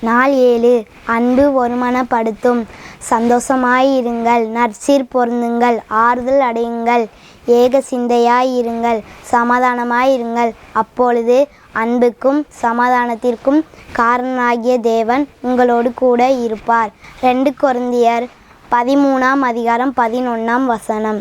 நாள் 7 அன்பு ஒருமனப்படுத்தும். சந்தோஷமாயிருங்கள், நற்சீர் பொருந்துங்கள், ஆறுதல் அடையுங்கள், ஏக சிந்தையாயிருங்கள், சமாதானமாயிருங்கள். அப்பொழுது அன்புக்கும் சமாதானத்திற்கும் காரணனாகிய தேவன் உங்களோடு கூட இருப்பார். 2 கொரிந்தியர் 13:11.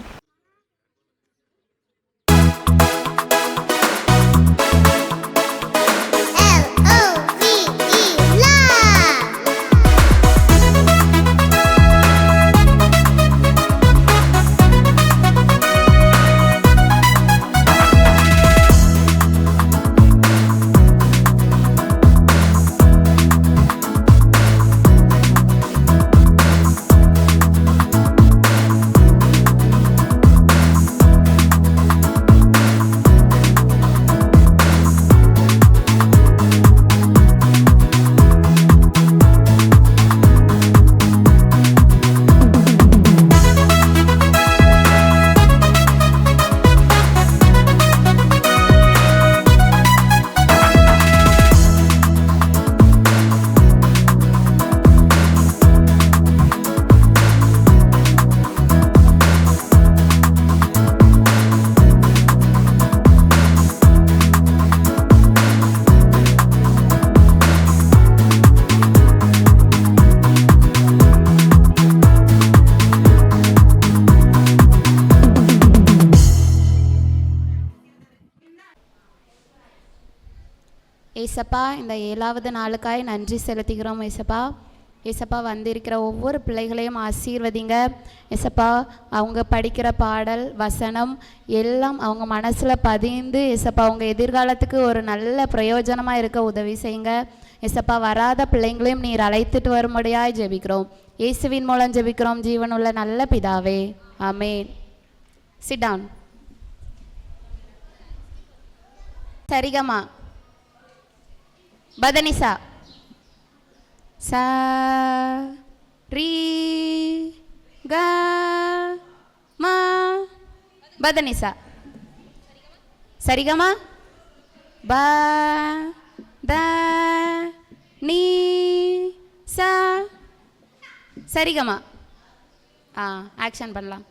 ஏசப்பா, இந்த 7வது நாளுக்காய் நன்றி செலுத்துகிறோம். ஏசப்பா, ஏசப்பா வந்திருக்கிற ஒவ்வொரு பிள்ளைகளையும் ஆசீர்வதிங்க. ஏசப்பா, அவங்க படிக்கிற பாடல் வசனம் எல்லாம் அவங்க மனசில் பதிந்து ஏசப்பா அவங்க எதிர்காலத்துக்கு ஒரு நல்ல பிரயோஜனமாக இருக்க உதவி செய்யுங்க. ஏசப்பா, வராத பிள்ளைங்களையும் நீர் அழைத்துட்டு வரும்படியாய் ஜெபிக்கிறோம். இயேசுவின் மூலம் ஜெபிக்கிறோம் ஜீவனுள்ள நல்ல பிதாவே, ஆமென். Sit down. சரிகமா பதனிசா சா ரீ கா மா பதனிசா சரிகமா ப த நீ சா சரிகமா. ஆக்ஷன் பண்ணலாம்.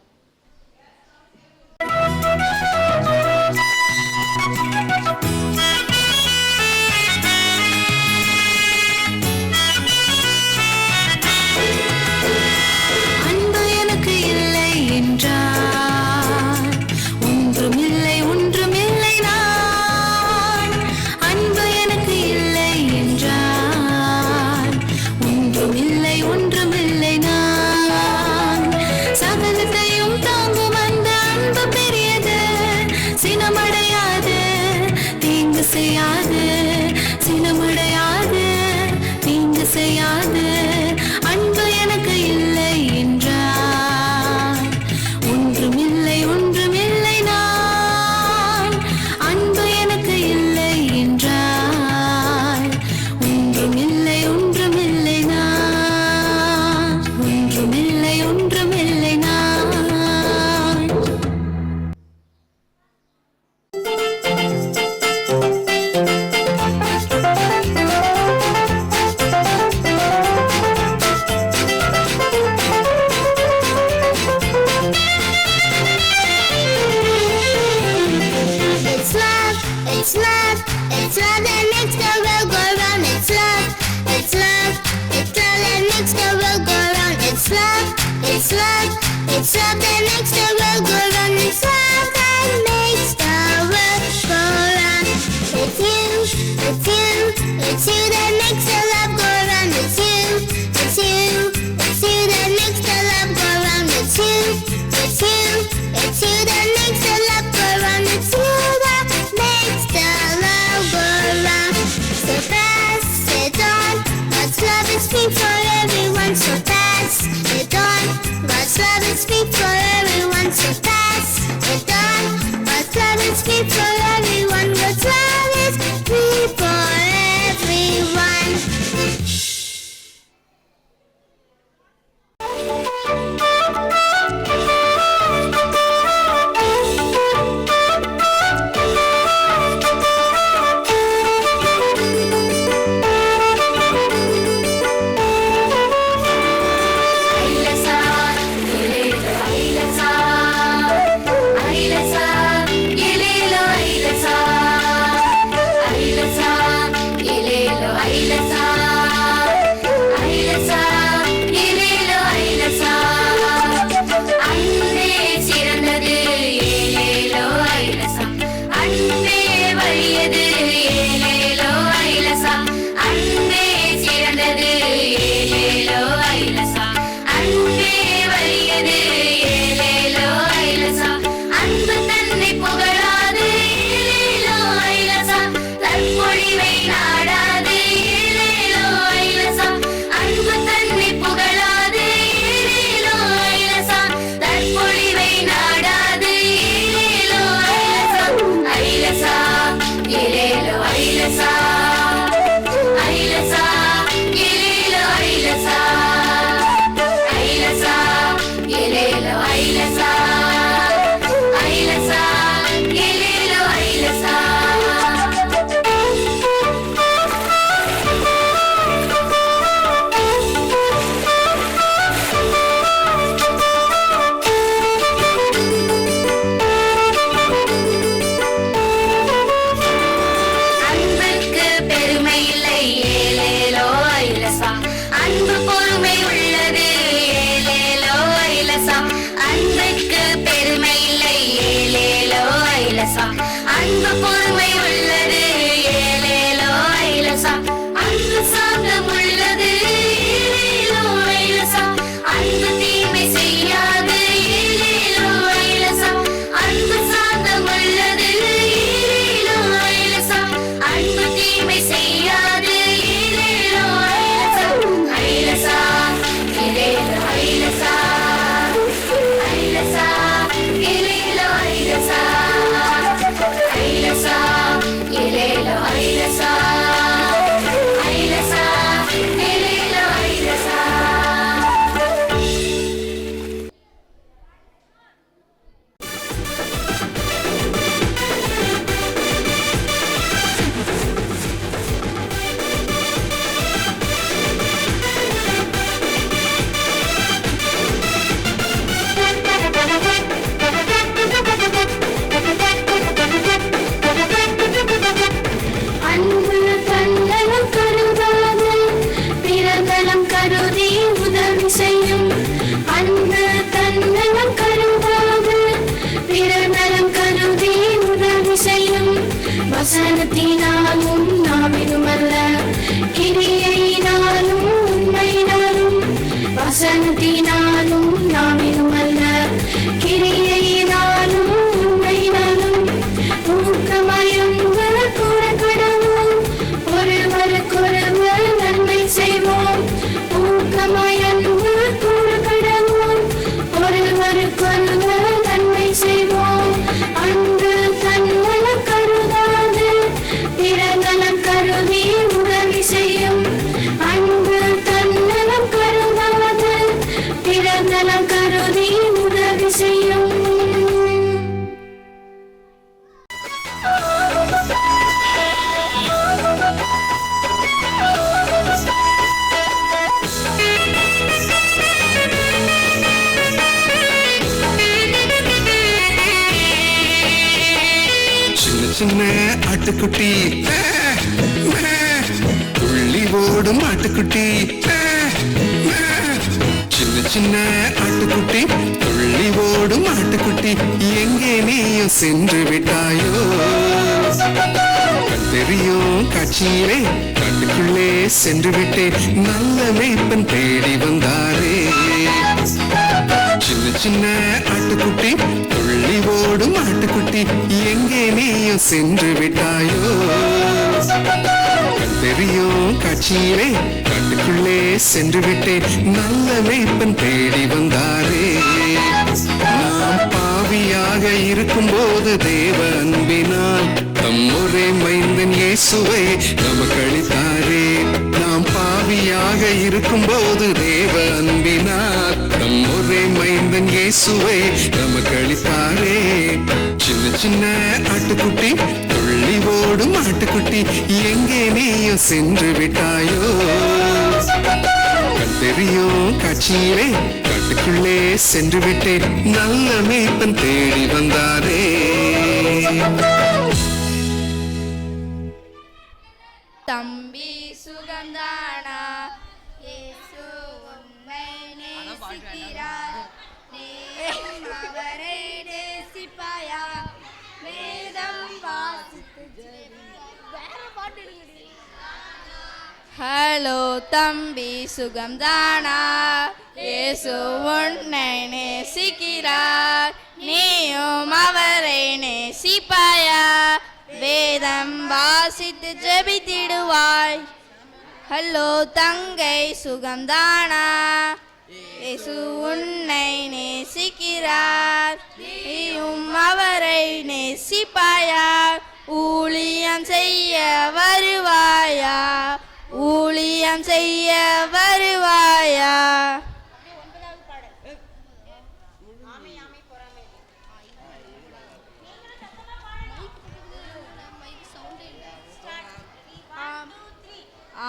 It's love that makes the world go round. It's love that makes the world go round. It's you, it's you, it's you that makes the love go round. It's you, it's you, it's you that makes the love go round. It's you, it's you, it's you that makes the love go round. It's you that makes the love go round. So pass it on, God's love is free for everyone. So pass it on, God's love is free for everyone. So pass it on, God's love is free for everyone. God's love is free for everyone. சின்ன ஆட்டுக்குட்டி துள்ளி ஓடும் ஆட்டுக்குட்டி சின்ன சின்ன ஆட்டுக்குட்டி துள்ளி ஓடும் ஆட்டுக்குட்டி எங்கே நீயும் சென்று விட்டாயோ தெரியும் காட்சியிலே காட்டுக்குள்ளே சென்று விட்டேன் நல்ல மேய்ப்பன் தேடி வந்தாரே சின்ன சின்ன ஆட்டுக்குட்டி துள்ளி ஓடும் ஆட்டுக்குட்டி எங்கே நீயும் சென்று விட்டாயோ தெரியும் காட்சியிலே காட்டுக்குள்ளே சென்று விட்டேன் நல்ல மேய்ப்பன் தேடி வந்தாரே நாம் பாவியாக இருக்கும் போது தேவ அன்பினால் தம் ஒரே மைந்தன் இயேசுவை நமக்கு அளித்தாரே நாம் பாவியாக இருக்கும் போது தேவ அன்பினால் தம் ஒரே மைந்தன் இயேசுவை நமக்கு அளித்தாரே சின்ன சின்ன ஆட்டுக்குட்டி துள்ளி ஓடும் ஆட்டுக்குட்டி எங்கே நீயும் சென்று விட்டாயோ தெரியும் காட்சியிலே காட்டுக்குள்ளே சென்று விட்டேன் நல்ல மேய்ப்பன் தேடி வந்தாரே தம்பி சுகந்தானா இயேசு உன்னை நேசிக்கிறார் நீயும் அவரை நேசிப்பாயா வேதம் வாசித்து வேற பாட்டு ஹலோ தம்பி சுகந்தானா இயேசு உன்னை நேசிக்கிறார் நீயும் அவரை நேசிப்பாயா வேதம் வாசித்து ஜெபித்திடுவாய் ஹலோ தங்கை சுகந்தானா இயேசு உன்னை நேசிக்கிறார் நீயும் அவரை நேசிப்பாயா ஊழியம் செய்ய வருவாயா ஊழியம் செய்ய வருவாயா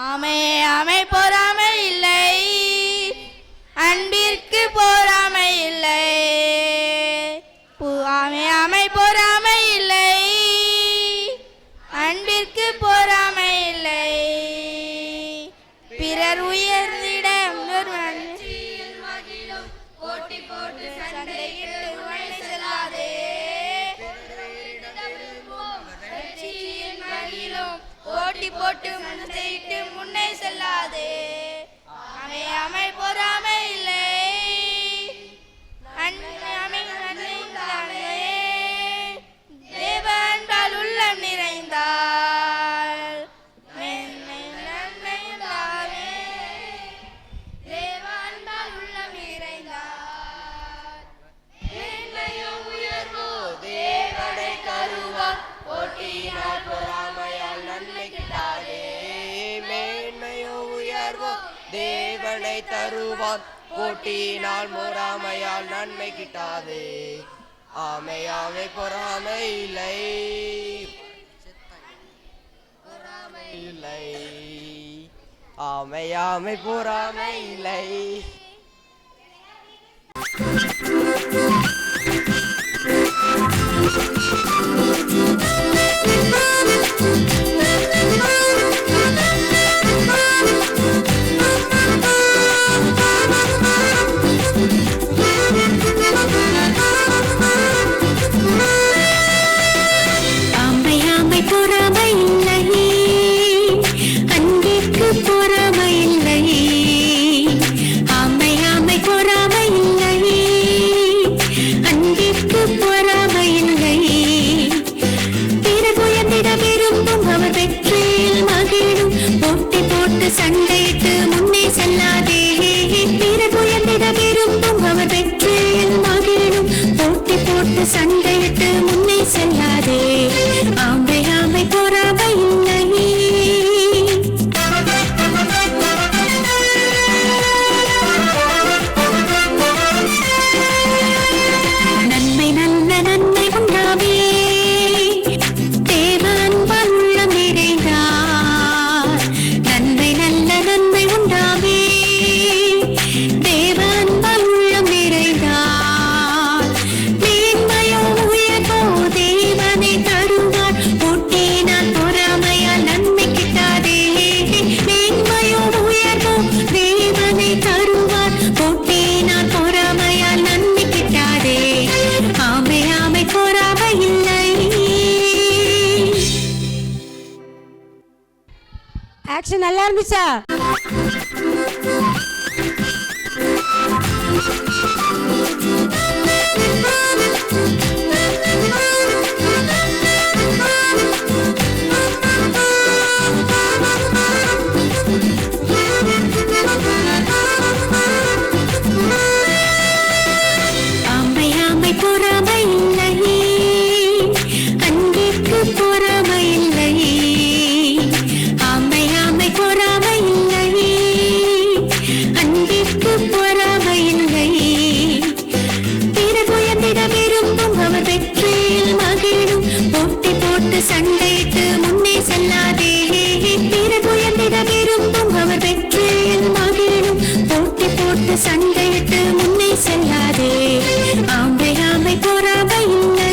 ஆமே ஆமை பொறாமை இல்லை அன்பிற்கு பொறாமை இல்லை ஆமே ஆமை பொறாமை இல்லை அன்பிற்கு பொறாமை இல்லை பிறர் உயர்ந்திட போட்டி போட்டு சண்டையிட்டு செல்லாதே போட்டி போட்டு முன்னையிட்டு முன்னே செல்லாதே அமை பொறாமை இல்லை தேவ அன்பால் உள்ளம் நிறைந்தால் தேவ அன்பால் உள்ளம் நிறைந்தால் உயர்வோ தேவனை தருவார் போட்டியினால் பொறாமையால் நன்மை கிட்டாதே மேன்மையோ உயர்வோ தேவனை தருவார் போட்டியினால் பொறாமையால் நன்மை கிட்டாதே ஆமை ஆமை பொறாமை இல்லை இல்லை ஆமை ஆமை பொறாமை இல்லை சண்டையிட்டு முன்னே செல்லாதே பிறர் உயர்ந்திட விரும்பும் அவர் வெற்றியில் மகிழும் போட்டி போட்டு சண்டையிட்டு முன்னே செல்லாதே ஆமை ஆமை பொறாமை இல்லை நன்மை நல்ல நன்மை உண்டாவே தேவ அன்பால் உள்ளம் நிறைந்தார் நன்மை நல்ல நன்மை உண்டாவே தேவ அன்பால் உள்ளம் நிறைந்தார் மேன்மையோ உயர்வோ தேவனை தருவார் தேவனை தருவார் போட்டினால் பொறாமையால் நன்மை கிட்டாதே ஆமை ஆமை பொறாமை இல்லை. ஆக்ஷன் நல்லா இருந்துச்சா? ஆமை ஆமை பொறாமை இல்லை அன்பிற்கு பொறாமை இல்லை. ஆமை ஆமை பொறாமை இல்லை அன்பிற்கு பொறாமை இல்லை. பிறர் உயர்ந்திட விரும்பும் அவர் வெற்றியில் மகிழும் போட்டி போட்டு சண்டையிட்டு முன்னே செல்லாதே. பிறர் உயர்ந்திட விரும்பும் அவர் வெற்றியில் மகிழும் போட்டி போட்டு சண்டையிட்டு முன்னே செல்லாதே. ஆமை ஆமை பொறாமை இல்லை.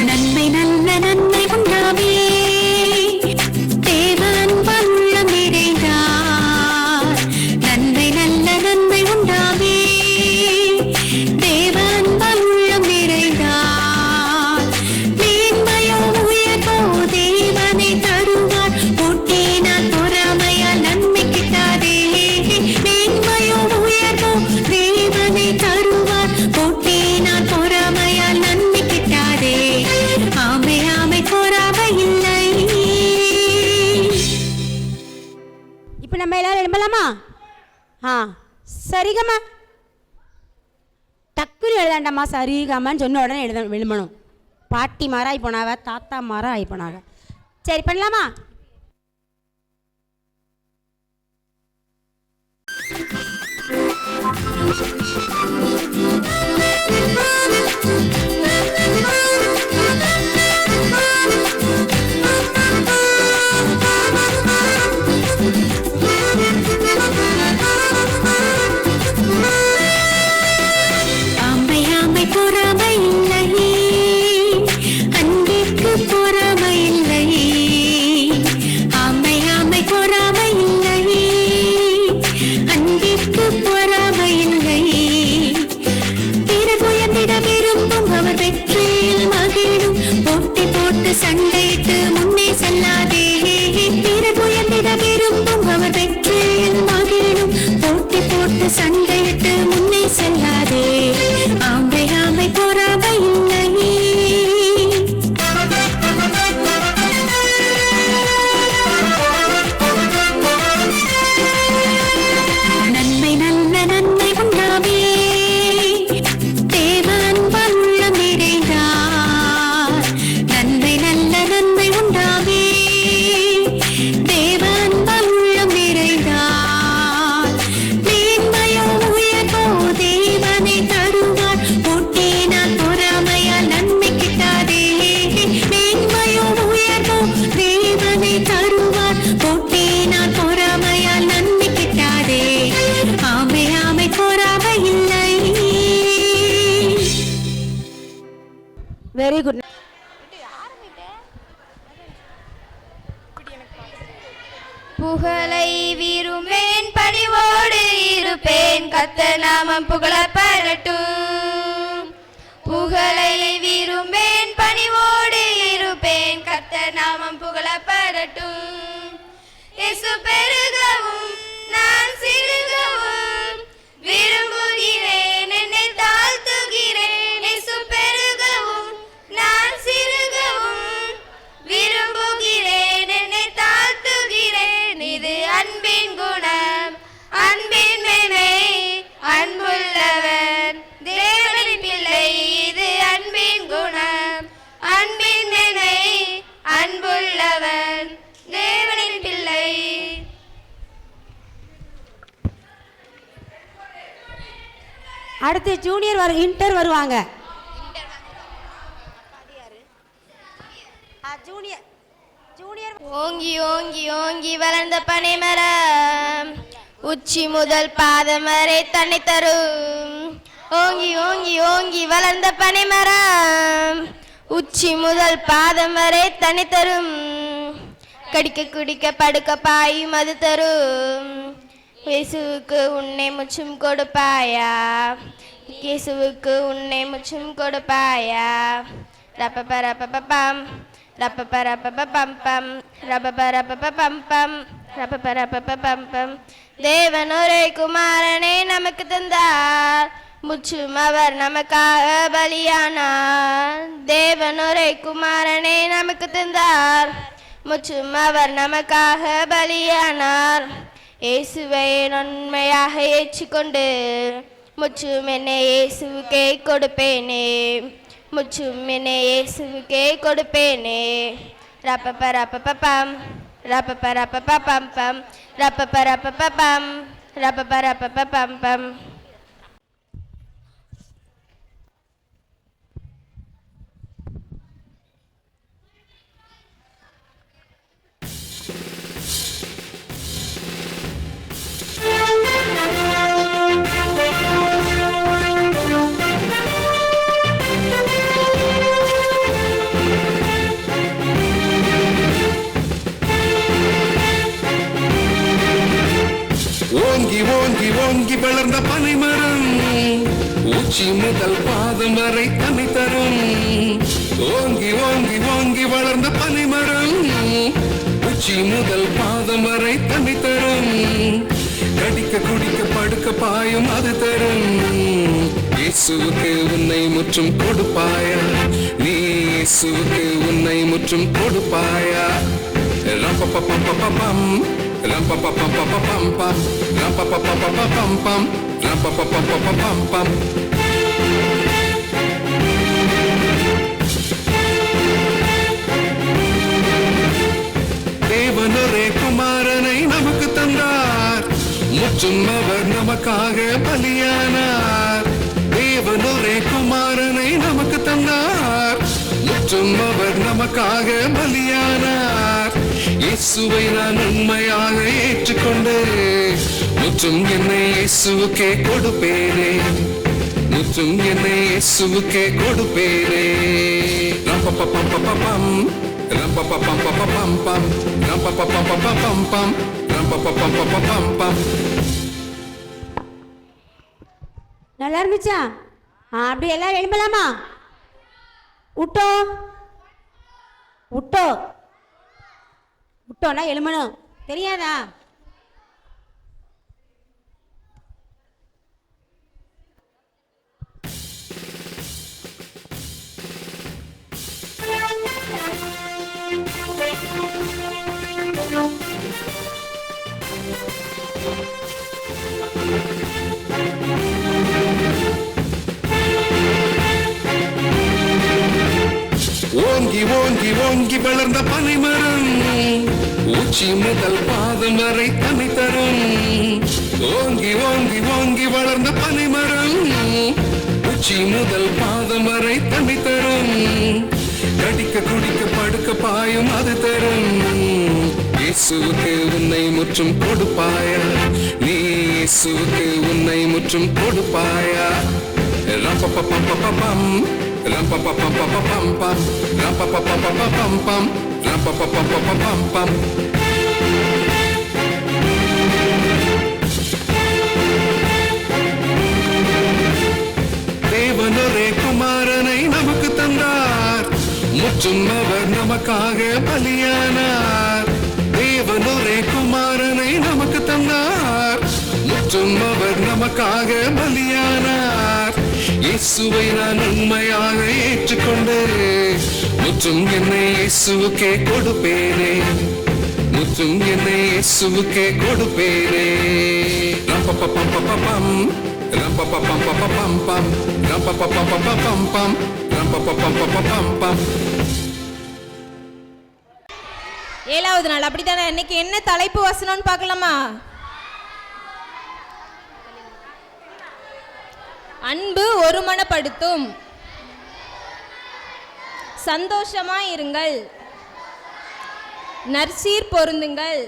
நன்மை நல்ல நன்மை உண்டாமே தேவ அன்பால் உள்ளம் நிறைந்தார். நன்மை நல்ல நன்மை உண்டாமே தேவ அன்பால் உள்ளம் நிறைந்தார். மேன்மையோ உயர்வோ தேவனை தருவார் போட்டினால் பொறாமையால் நன்மை கிட்டாதே. மேன்மையோ உயர்வோ தேவனை தருவார் போட்டினால் பொறாமையால் நன்மை கிட்டாதே. ஆமை ஆமை பொறாமை இல்லை. இப்போ நம்ம எல்லாரும் எழும்பலாமா? சரிகமா டக்குன்னு எழுதாண்டம்மா. சரிகமான்னு சொன்ன உடனே எழும்பணும். பாட்டி மாறா ஆகி போனாவ, தாத்தா மாறா ஆகி போனாங்க. சரி பண்ணலாமா? ஆமை ஆமை பொறாமை இல்லை அன்பிற்கு பொறாமை இல்லை. ஆமை ஆமை பொறாமை இல்லை அன்பிற்கு பொறாமை இல்லை. பிறர் உயர்ந்திட விரும்பும் அவர் வெற்றியில் மகிழும் போட்டி போட்டு சண்டையிட்டு முன்னே செல்லாதே. பிறர் உயர்ந்திட விரும்பும் அவர் வெற்றியில் மகிழும் போட்டி போட்டு சண்டையிட்டு முன்னே செல்லாதே. ஆமை ஆமை பொறாமை இல்லை. நன்மை நல்ல நன்மை உண்டாமே தேவ அன்பால் உள்ளம் நிறைந்தார். நன்மை நல்ல நன்மை உண்டாமே தேவ அன்பால் உள்ளம் நிறைந்தார். மேன்மையோ உயர்வோ தேவனை தருவார் போட்டினால் பொறாமையால் நன்மை கிட்டாதே. மேன்மையோ உயர்வோ தேவனை தருவார் போட்டினால் பொறாமையால் நன்மை கிட்டாதே. ஆமை ஆமை பொறாமை இல்லை. Very good. புகழை விரும்பேன் பணிவோடு இருப்பேன் கர்த்தர் நாமம் புகழப்படட்டும். புகழை விரும்பேன் பணிவோடு இருப்பேன் கர்த்தர் நாமம் புகழப்படட்டும். இயேசு பெருகவும் நான் சிறுகவும் விரும்புகிறேன் என்னை தாழ்த்துகிறேன். இயேசு பெருகவும் நான் சிறுகவும் விரும்புகிறேன் என்னை தாழ்த்துகிறேன். இது அன்பின் குணம் அன்பின் வினை அன்புள்ளவன் தேவனின் பிள்ளை. இது அன்பின் குணம் அன்பின் வினை அன்புள்ளவன் தேவனின் பிள்ளை. அடுத்து ஜூனியர் இன்டர் வருவாங்க. ஜூனியர் ஓங்கி ஓங்கி ஓங்கி வளர்ந்த பனைமரம் உச்சி முதல் பாதம் வரை தன்னை தரும். ஓங்கி ஓங்கி ஓங்கி வளர்ந்த பனைமரம் உச்சி முதல் பாதம் வரை தனி தரும். கடிக்க குடிக்க படுக்க பாயும் அது தரும். இயேசுவுக்கு உன்னை முச்சும் கொடுப்பாயா, இயேசுவுக்கு உன்னை முச்சும் கொடுப்பாயா. ரப்ப ரப்ப பம் ரப்ப ரப்ப பம் பம் ரப்ப ரப்ப பம் பம் ரப்ப ரப்ப பம் பம். தேவன் ஒரே குமாரனை நமக்கு தந்தார், முற்றும் அவர் நமக்காக பலியானார். தேவன் ஒரே குமாரனை நமக்கு தந்தார், முற்றும் அவர் நமக்காக பலியானார். இயேசுவை நன்மையாக ஏற்றுக்கொண்டு முற்றும் என்னை இயேசுவுக்கே கொடுப்பேனே, முற்றும் என்னை இயேசுவுக்கே கொடுப்பேனே. ரப்ப ரப்ப பம் ரப்ப ரப்ப பம் பம் ரப்ப ரப்ப பம் ரப்ப ரப்ப பம் பம். ஓங்கி ஓங்கி ஓங்கி வளர்ந்த பனைமரம் உச்சி முதல் பாதம் வரை தனி தரும். ஓங்கி ஓங்கி ஓங்கி வளர்ந்த பனைமரம் உச்சி முதல் பாதம் வரை தனி தரும். கடிக்க குடிக்க படுக்க பாயும் அது தரும். இயேசுவுக்கு உன்னை முற்றும் கொடுப்பாயா, நீ இயேசுவுக்கு உன்னை முற்றும் கொடுப்பாயா. ரப்பப்பப்பப்பப்பம் ரப்பப்பப்பப்பப்பம் ரப்பப்பப்பப்பப்பம் ரப்பப்பப்பப்பப்பம். தேவனொரே குமாரனை நமக்கு தந்தார், முற்றும் அவர் நமக்காக பலியானார். தேவனொரே குமாரனை நமக்கு தந்தார், முற்றும் அவர் நமக்காக பலியானார். இயேசுவை நான் உண்மையாக ஏற்றுக்கொண்டு முற்றும் என்னை இயேசுவுக்கே கொடுப்பேனே, முற்றும் என்னை இயேசுவுக்கே கொடுப்பேனே. ரப்பப்பப்பப்பப்பம் ரப்பப்பப்பப்பப்பம் பம் ரப்பப்பப்பப்பப்பம் பம் ரப்பப்பப்பப்பப்பம் பம். நல்லா இருந்துச்சா? அப்படி எல்லாரும் எழும்பலாமா? விட்டோ விட்டோ விட்டோன்னா எழுமணும் தெரியாதா? ஓங்கி ஓங்கி ஓங்கி வளர்ந்த பனைமரம் உச்சி முதல் பாதம் வரை தனி தரும். ஓங்கி ஓங்கி ஓங்கி வளர்ந்த பனைமரம் உச்சி முதல் பாதம் வரை தனி தரும். கடிக்க குடிக்க படுக்க பாயும் அது தரும். இயேசுவுக்கு உன்னை முற்றும் கொடுப்பாயா, நீ இயேசுவுக்கு உன்னை முற்றும் கொடுப்பாயா. ரப்பப்பப்பப்பப்பம் ரப்பப்பப்பப்பப்பம் ரப்பப்பப்பப்பப்பம் ரப்பப்பப்பப்பப்பம். தேவனொரே குமாரனை நமக்கு தந்தார், முற்றும் அவர் நமக்காக பலியானார். தேவனொரே குமாரனை நமக்கு தந்தார், முற்றும் அவர் நமக்காக பலியானார். இயேசுவை நான் உண்மையாக ஏற்றுக்கொண்டு முற்றும் என்னை இயேசுவுக்கே கொடுப்பேனே, முற்றும் என்னை இயேசுவுக்கே கொடுப்பேனே. ரப்பப்பப்பப்பப்பம் ரப்பப்பப்பப்பப்பம் பம் ரப்பப்பப்பப்பப்பம் பம் ரப்பப்பப்பப்பப்பம் பம். ஏழாவது நாள் அப்படித்தானே? இன்னைக்கு என்ன தலைப்பு வசனம்னு பார்க்கலாமா? அன்பு ஒருமனப்படுத்தும். சந்தோஷமாய் இருங்கள், நற்சீர் பொருந்துங்கள்,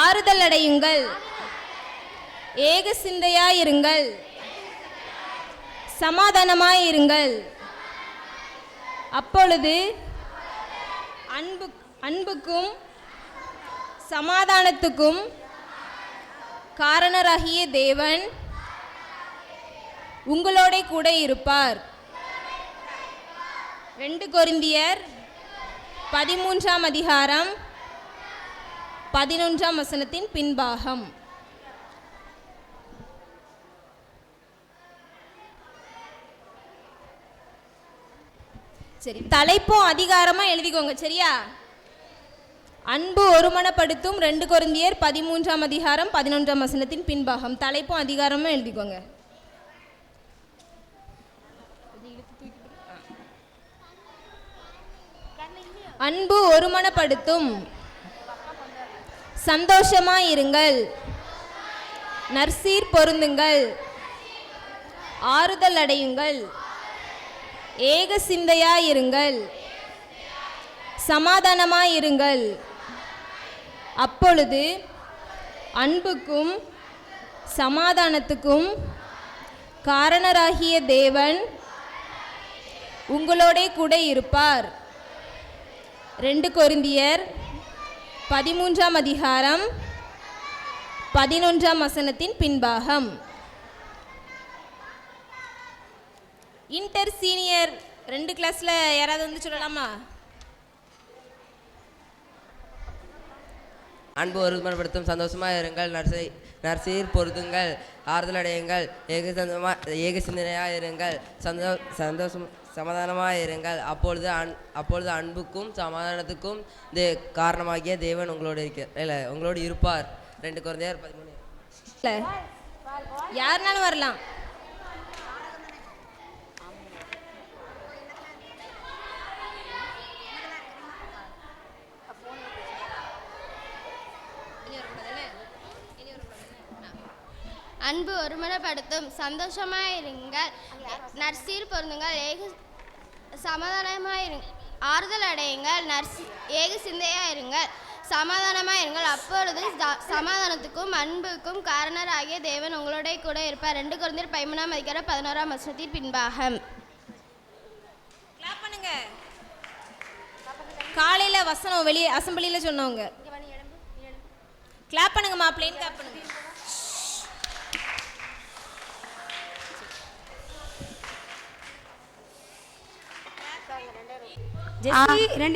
ஆறுதல் அடையுங்கள், ஏக சிந்தையாயிருங்கள், சமாதானமாயிருங்கள். அப்பொழுது அன்புக்கும் சமாதானத்துக்கும் காரணராகிய தேவன் உங்களோட கூட இருப்பார். 2 கொரிந்தியர் 13ஆம் அதிகாரம் 11ஆம் வசனத்தின் பின்பாகம். சரி, தலைப்பும் அதிகாரமா எழுதிக்கோங்க. சரியா? அன்பு ஒருமனப்படுத்தும் 2 கொரிந்தியர் 13ஆம் அதிகாரம் 11ஆம் வசனத்தின் பின்பாகம். தலைப்பும் அதிகாரமும் எழுதிக்கோங்க. அன்பு ஒருமனப்படுத்தும், சந்தோஷமாயிருங்கள், நற்சீர் பொருந்துங்கள், ஆறுதல் அடையுங்கள், ஏக சிந்தையாயிருங்கள், சமாதானமாயிருங்கள். அப்பொழுது அன்புக்கும் சமாதானத்துக்கும் காரணராகிய தேவன் உங்களோட கூட இருப்பார். 2 கொரிந்தியர் 13ஆம் அதிகாரம் 11ஆம் வசனத்தின் பின்பாகம். இன்டர் சீனியர் 2 கிளாஸ்ல யாராவது வந்து சொல்லலாமா? அன்பு ஒருமனப்படுத்தும், சந்தோஷமாக இருங்கள், நற்சீர் பொருந்துங்கள், ஆறுதல் அடையுங்கள், ஏக சிந்தனையாக இருங்கள், சமாதானமாக இருங்கள். அப்பொழுது அன்புக்கும் சமாதானத்துக்கும் காரணமாகிய தேவன் உங்களோடு இருப்பார். 2 கொரிந்தியர் 13. யாருனாலும் வரலாம். அன்பு ஒருமனப்படுத்தும், சந்தோஷமாயிருங்கள், நற்சீர் பொருந்துங்கள், சமாதானமாயிருங்கள், ஆறுதல் அடையுங்கள், ஏக சிந்தையாயிருங்கள், சமாதானமாயிருங்கள். அப்பொழுது சமாதானத்துக்கும் அன்புக்கும் காரணராகிய தேவன் உங்களோட கூட இருப்பார். 2 கொரிந்தியர் 13ஆம் அதிகாரம் 11ஆம் வசனத்தின் பின்பாகம். காலையில வசனம் வெளியே அசம்பிளியில சொன்னவங்க கிளாப் பண்ணுங்கம்மா. பிளேன் கிளாப் பண்ணுங்க.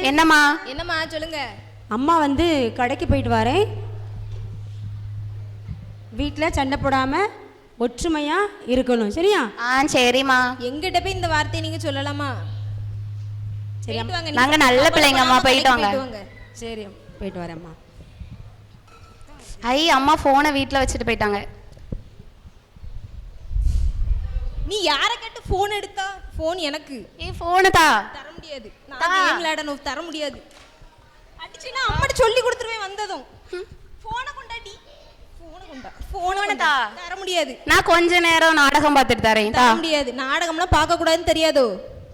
என்னம்மா சொல்லுங்க. அம்மா வந்து கடைக்கு போயிட்டு வரேன். வீட்டில் சண்டை போடாமல் ஒற்றுமையாக இருக்கணும். சரியா? சரிம்மா. எங்கிட்ட போய் இந்த வார்த்தையை நீங்கள் சொல்லலாமா? சரி, நாங்கள் நல்ல பிள்ளைங்கம்மா, போயிட்டு வாங்க. சரி, போயிட்டு வரேம்மா. அம்மா ஃபோனை வீட்டில் வச்சுட்டு போயிட்டாங்க. நீ யாரை கேட்டு ஃபோன் எடுத்தா? ஃபோன் எனக்கு. ஃபோனு தர முடியாது. நான் கேம் விளையாடணும், தர முடியாது. அடிச்சுனா அம்மாட்ட சொல்லி கொடுத்துருவேன் வந்ததும். ஃபோனை கொண்டாடி. ஃபோனை தர முடியாது. நான் கொஞ்ச நேரம் நாடகம் பார்த்துட்டு தரேன். தர முடியாது. நாடகம்லாம் பார்க்க கூடாதுன்னு தெரியாதோ?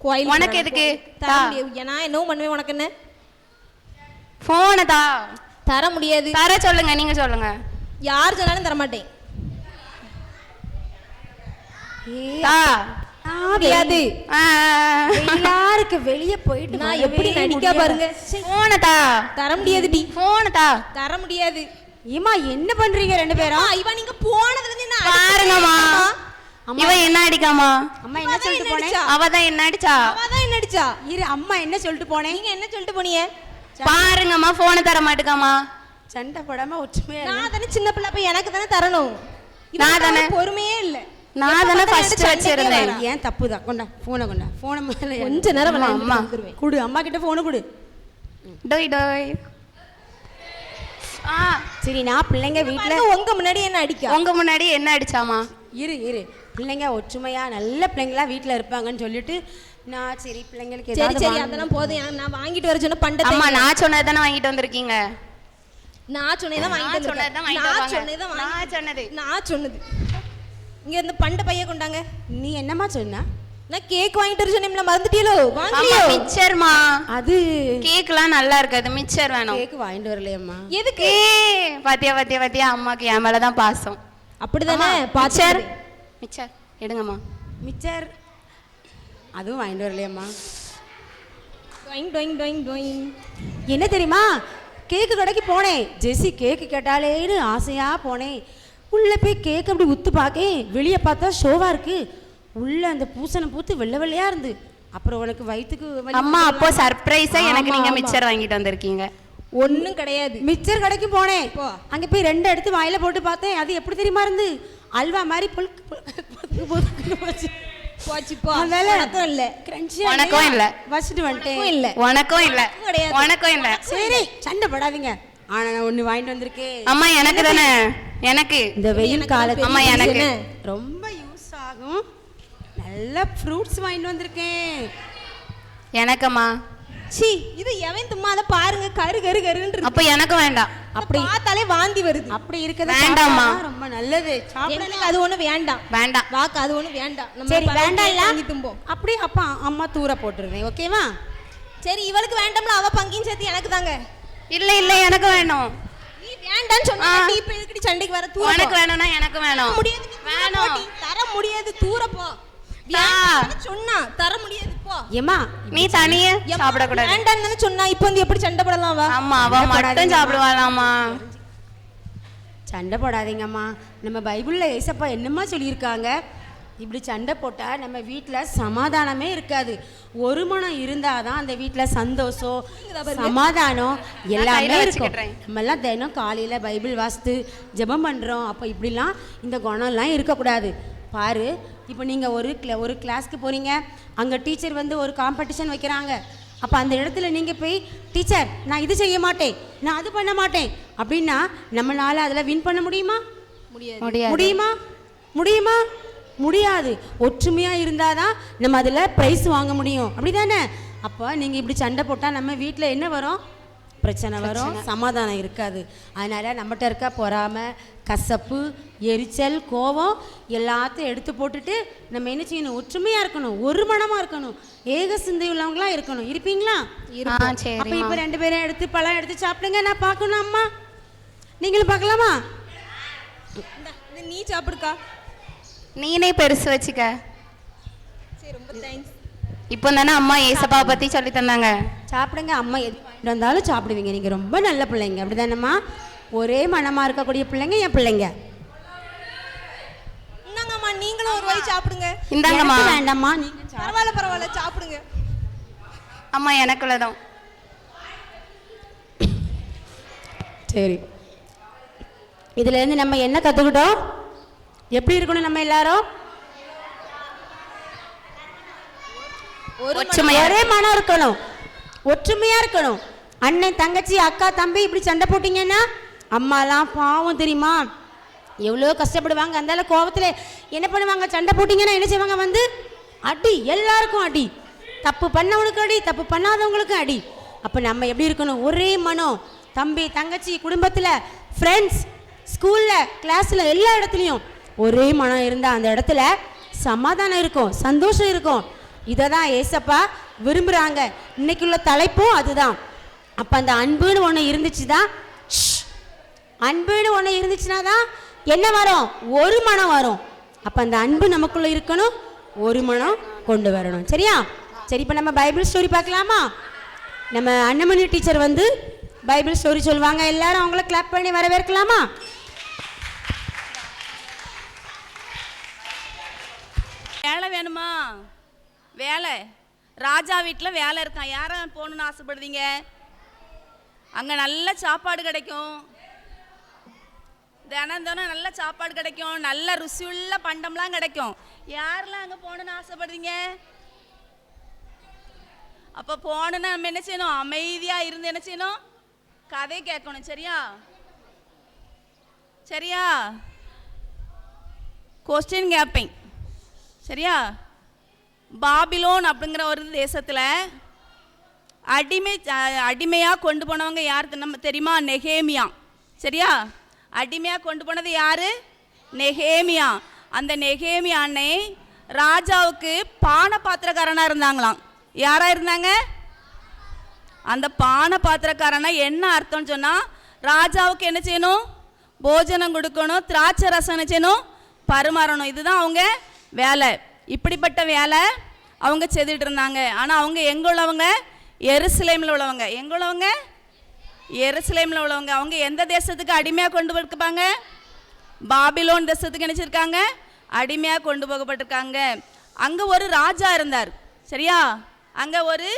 கோயில் உனக்கு எதுக்கு? தர முடியாது. நான் என்ன பண்ணுவேன்? உனக்கு என்ன? ஃபோனை தர முடியாது. தர சொல்லுங்க, நீங்க சொல்லுங்க. யார் சொன்னாலும் தர மாட்டேன். முடியாது. எல்லாருக்கு வெளியே போயிட்டு நான் எப்படி நடிக்க பாருங்க. தர முடியாது. தர முடியாது. ஏமா என்ன பண்றீங்க 2 பேரும்? இவ நீங்க போனதுல இருந்து என்ன பாருங்கம்மா. இவ என்ன அடிக்காமா? அம்மா என்ன சொல்லிட்டு போனே? அவ தான் என்ன அடிச்சா? இரு, அம்மா என்ன சொல்லிட்டு போனே? நீங்க என்ன சொல்லிட்டு போனீங்க? பாருங்கம்மா, போனை தர மாட்டேக்காமா. சண்டை போடாம ஒற்றுமையா. நான் தானே சின்ன பிள்ளை, போய் எனக்கு தானே தரணும். நான் தானே பொறுமையே இல்ல. நான் தானே ஃபர்ஸ்ட் வச்சிருந்தேன். ஏன் தப்பு தான். கொண்டா போனை மேல கொஞ்ச நேரம் அம்மா குடு. அம்மா கிட்ட போனை குடு. டோய். சரி, நான் பிள்ளைங்க வீட்டுல உங்க முன்னாடி என்ன அடிக்க? உங்க முன்னாடி என்ன அடிச்சாமா? இரு பிள்ளைங்க ஒற்றுமையா நல்ல பிள்ளைங்களா வீட்டுல இருப்பாங்கன்னு சொல்லிட்டு நான் சரி பிள்ளைங்களுக்கு சரி அதெல்லாம் போதும். நான் வாங்கிட்டு வர சொன்ன பண்டத்தை. அம்மா, நான் சொன்னது தானே வாங்கிட்டு வந்திருக்கீங்க. நான் சொன்னேதான் வாங்கிட்டு நான் சொன்னது. இங்க இந்த பண்ட பைய கொண்டாங்க. நீ என்னம்மா சொன்ன? நான் கேக் வாங்கிட்டு வர சொன்னேன்ல, மறந்துட்டீங்களோ? வாங்கியோ? மிச்சர்மா. அது கேக்லாம் நல்லா இருக்காது, மிச்சர் வேணும். கேக் வாங்கிட்டு வரலையம்மா. எதுக்கு? பாத்தியா அம்மாக்கு என் மேலதான் பாசம். அப்படிதானே? மிச்சர் எடுங்கம்மா. மிச்சர் அதுவும் வாங்கிட்டு வரலையம்மா. டொயிங் டொயிங் டொயிங் டொயிங். என்ன தெரியுமா, கேக்கு கடைக்கு போனேன். ஜெஸி கேக்கு கேட்டாலேன்னு ஆசையாக போனேன். உள்ளே போய் கேக்கு அப்படி உத்து பார்க்கேன். வெளியே பார்த்தா ஷோவாக இருக்குது. உள்ளே அந்த பூசணை பூத்து வெள்ளை வெள்ளையாக இருந்து. அப்புறம் உனக்கு வயிற்றுக்கு அம்மா அப்போ சர்ப்ரைஸாக எனக்கு நீங்கள் மிச்சர் வாங்கிட்டு வந்திருக்கீங்க. ஒன்றும் கிடையாது. மிச்சர் கடைக்கு போனேன். அங்கே போய் 2 எடுத்து வாயில் போட்டு பார்த்தேன். அது எப்படி தெரியுமா இருந்து, அல்வா மாதிரி போச்சு. உனக்கும் இல்லை. உனக்கும் இல்லை. வச்சுட்டு வந்துட்டேன். இல்லை உனக்கும் இல்லை. கிடையாது. உனக்கும் இல்லை. சரி சண்டை போடாதீங்க. ஆனால் நான் ஒன்று வாங்கிட்டு வந்திருக்கேன். அம்மா எனக்கு தானே. எனக்கு இந்த வெயில் காலத்துல அம்மா எனக்கு ரொம்ப யூஸ் ஆகும் நல்ல ஃப்ரூட்ஸ் வாங்கிட்டு வந்திருக்கேன். எனக்கம்மா. சி இது எவன் தும்மா அதை பாருங்க, கரு கரு கருன்னு. அப்போ எனக்கு வேண்டாம். அப்படி பார்த்தாலே வாந்தி வருது. அப்படி இருக்கிறது வேண்டாம்மா. ரொம்ப நல்லது. எனக்கு அது ஒண்ணு வேண்டாம். வேண்டாம் வாக்கு அது ஒண்ணு வேண்டாம். நம்ம சரி வேண்டாம் இல்ல வாங்கி தும்போம். அப்படி அப்பா அம்மா தூர போட்டுருவேன். ஓகேவா? சரி இவளுக்கு வேண்டாம்ல, அவ பங்கையும் சேர்த்து எனக்கு தாங்க. இல்லை இல்லை எனக்கு வேணும். நீ வேண்டாம்னு சொன்னா நீ இப்ப எதுக்கு சண்டைக்கு வர? தூர உனக்கு வேணும்னா எனக்கு வேணும். முடியாது. வேணும். தர முடியாது. தூர போ. சொன்னா தர முடியாது. போ. ஏமா நீ தனியே சாப்பிட கூடாது. வேண்டாம்னு சொன்னா இப்போ வந்து எப்படி சண்டை போடலாம்? வா. அம்மா அவ மட்டும் சாப்பிடுவாளாமா. சண்டை போடாதீங்கம்மா. நம்ம பைபிளில் ஏசப்பா என்னம்மா சொல்லியிருக்காங்க, இப்படி சண்டை போட்டால் நம்ம வீட்டில் சமாதானமே இருக்காது. ஒரு மனம் இருந்தால் தான் அந்த வீட்டில் சந்தோஷம் சமாதானம் எல்லாமே இருக்கும். நம்மெல்லாம் தினம் காலையில் பைபிள் வாசித்து ஜெபம் பண்ணுறோம். அப்போ இப்படிலாம் இந்த குணம்லாம் இருக்கக்கூடாது. பாரு, இப்போ நீங்கள் ஒரு கிளாஸ்க்கு போகிறீங்க, அங்கே டீச்சர் வந்து ஒரு காம்படிஷன் வைக்கிறாங்க. அப்போ அந்த இடத்துல நீங்கள் போய் டீச்சர் நான் இது செய்ய மாட்டேன், நான் அது பண்ண மாட்டேன் அப்படின்னா நம்மளால் அதில் வின் பண்ண முடியுமா? முடியுமா? முடியுமா? முடியாது. ஒற்றுமையாக இருந்தால் தான் நம்ம அதில் ப்ரைஸ் வாங்க முடியும். அப்படி தானே? அப்போ நீங்கள் இப்படி சண்டை போட்டால் நம்ம வீட்டில் என்ன வரும்? பிரச்சனை வரும், சமாதானம் இருக்காது. அதனால் நம்மகிட்ட இருக்க பொறாமை, கசப்பு, எரிச்சல், கோபம் எல்லாத்தையும் எடுத்து போட்டுட்டு நம்ம என்ன செய்யணும்? ஒற்றுமையாக இருக்கணும், ஒரு மனமாக இருக்கணும், ஏக சிந்தை உள்ளவங்களாம் இருக்கணும். இருப்பீங்களா? அப்போ இப்போ 2 பேரும் எடுத்து பழம் எடுத்து சாப்பிடுங்க. நான் பார்க்கணும் அம்மா. நீங்களும் பார்க்கலாமா? நீ சாப்பிடுக்கா. நீனே பெருசு வச்சுக்க. சரி ரொம்ப தேங்க்ஸ். இப்போ தானே அம்மா ஏசப்பா பற்றி சொல்லி தந்தாங்க. சாப்பிடுங்க. அம்மா எது இருந்தாலும் சாப்பிடுவீங்க. நீங்கள் ரொம்ப நல்ல பிள்ளைங்க. அப்படி தானேம்மா? ஒரே மனமாக இருக்கக்கூடிய பிள்ளைங்க என் பிள்ளைங்க. இந்தாங்கம்மா நீங்களும் ஒரு வாய் சாப்பிடுங்க. இந்தாங்கம்மா. வேண்டாம்மா நீங்கள் பரவாயில்ல சாப்பிடுங்க. அம்மா எனக்குள்ளதான். சரி, இதுலேருந்து நம்ம என்ன கற்றுக்கிட்டோம்? எப்படி இருக்கணும் நம்ம எல்லாரும்? ஒரே மனம் இருக்கணும், ஒற்றுமையாக இருக்கணும். அண்ணன் தங்கச்சி அக்கா தம்பி இப்படி சண்டை போட்டிங்கன்னா அம்மாலாம் பாவம் தெரியுமா, எவ்வளோ கஷ்டப்படுவாங்க. அந்த கோபத்தில் என்ன பண்ணுவாங்க? சண்டை போட்டிங்கன்னா என்ன செய்வாங்க? வந்து அடி, எல்லாருக்கும் அடி. தப்பு பண்ணவனுக்கு அடி, தப்பு பண்ணாதவங்களுக்கும் அடி. அப்போ நம்ம எப்படி இருக்கணும்? ஒரே மனம். தம்பி தங்கச்சி, குடும்பத்தில், ஃப்ரெண்ட்ஸ், ஸ்கூலில், கிளாஸில், எல்லா இடத்துலையும் ஒரே மனம் இருந்தால் அந்த இடத்துல சமாதானம் இருக்கும், சந்தோஷம் இருக்கும். இதை தான் ஏசப்பா விரும்புகிறாங்க. இன்னைக்குள்ள தலைப்பும் அதுதான். அப்போ அந்த அன்புன்னு ஒன்று இருந்துச்சு தான், அன்புன்னு ஒன்று இருந்துச்சுன்னா தான் என்ன வரும்? ஒரு மனம் வரும். அப்போ அந்த அன்பு நமக்குள்ளே இருக்கணும், ஒரு மனம் கொண்டு வரணும். சரியா? சரி, இப்போ நம்ம பைபிள் ஸ்டோரி பார்க்கலாமா? நம்ம அன்னமணி டீச்சர் வந்து பைபிள் ஸ்டோரி சொல்லுவாங்க. எல்லாரும் அவங்கள கிளாப் பண்ணி வரவேற்கலாமா? வேலை வேணுமா? வேலை. ராஜா வீட்டில் வேலை இருக்கான். யாரை போகணுன்னு ஆசைப்படுறீங்க? அங்கே நல்ல சாப்பாடு கிடைக்கும், தினம் நல்ல சாப்பாடு கிடைக்கும், நல்ல ருசியுள்ள பண்டம்லாம் கிடைக்கும். யாரெல்லாம் அங்கே போகணுன்னு ஆசைப்படுறீங்க? அப்போ போகணுன்னா நம்ம என்ன செய்யணும்? அமைதியாக இருந்து என்ன செய்யணும்? கதை கேட்கணும். சரியா? சரியா? கொஸ்டின் கேட்பேன். சரியா? பாபிலோன் அப்படிங்கிற ஒரு தேசத்தில் அடிமையாக கொண்டு போனவங்க யார் நம்ம தெரியுமா? நெகேமியா. சரியா? அடிமையாக கொண்டு போனது யார்? நெகேமியா. அந்த நெகேமியானே ராஜாவுக்கு பானை பாத்திரக்காரனாக இருந்தாங்களாம். யாராக இருந்தாங்க? அந்த பானை பாத்திரக்காரனா என்ன அர்த்தம்னு சொன்னால், ராஜாவுக்கு என்ன செய்யணும்? போஜனம் கொடுக்கணும், திராட்சை ரசம் என்ன செய்யணும்? பரிமாறணும். இதுதான் அவங்க வேலை. இப்படிப்பட்ட வேலை அவங்க செய்துட்டு இருந்தாங்க. ஆனால் அவங்க எங்கே உள்ளவங்க? எருசலேமில் உள்ளவங்க. எங்கே உள்ளவங்க? எருசலேமில் உள்ளவங்க. அவங்க எந்த தேசத்துக்கு அடிமையாக கொண்டு போயிருப்பாங்க? பாபிலோன் தேசத்துக்கு நினச்சிருக்காங்க, அடிமையாக கொண்டு போகப்பட்டிருக்காங்க. அங்கே ஒரு ராஜா இருந்தார். சரியா? அங்கே ஒரு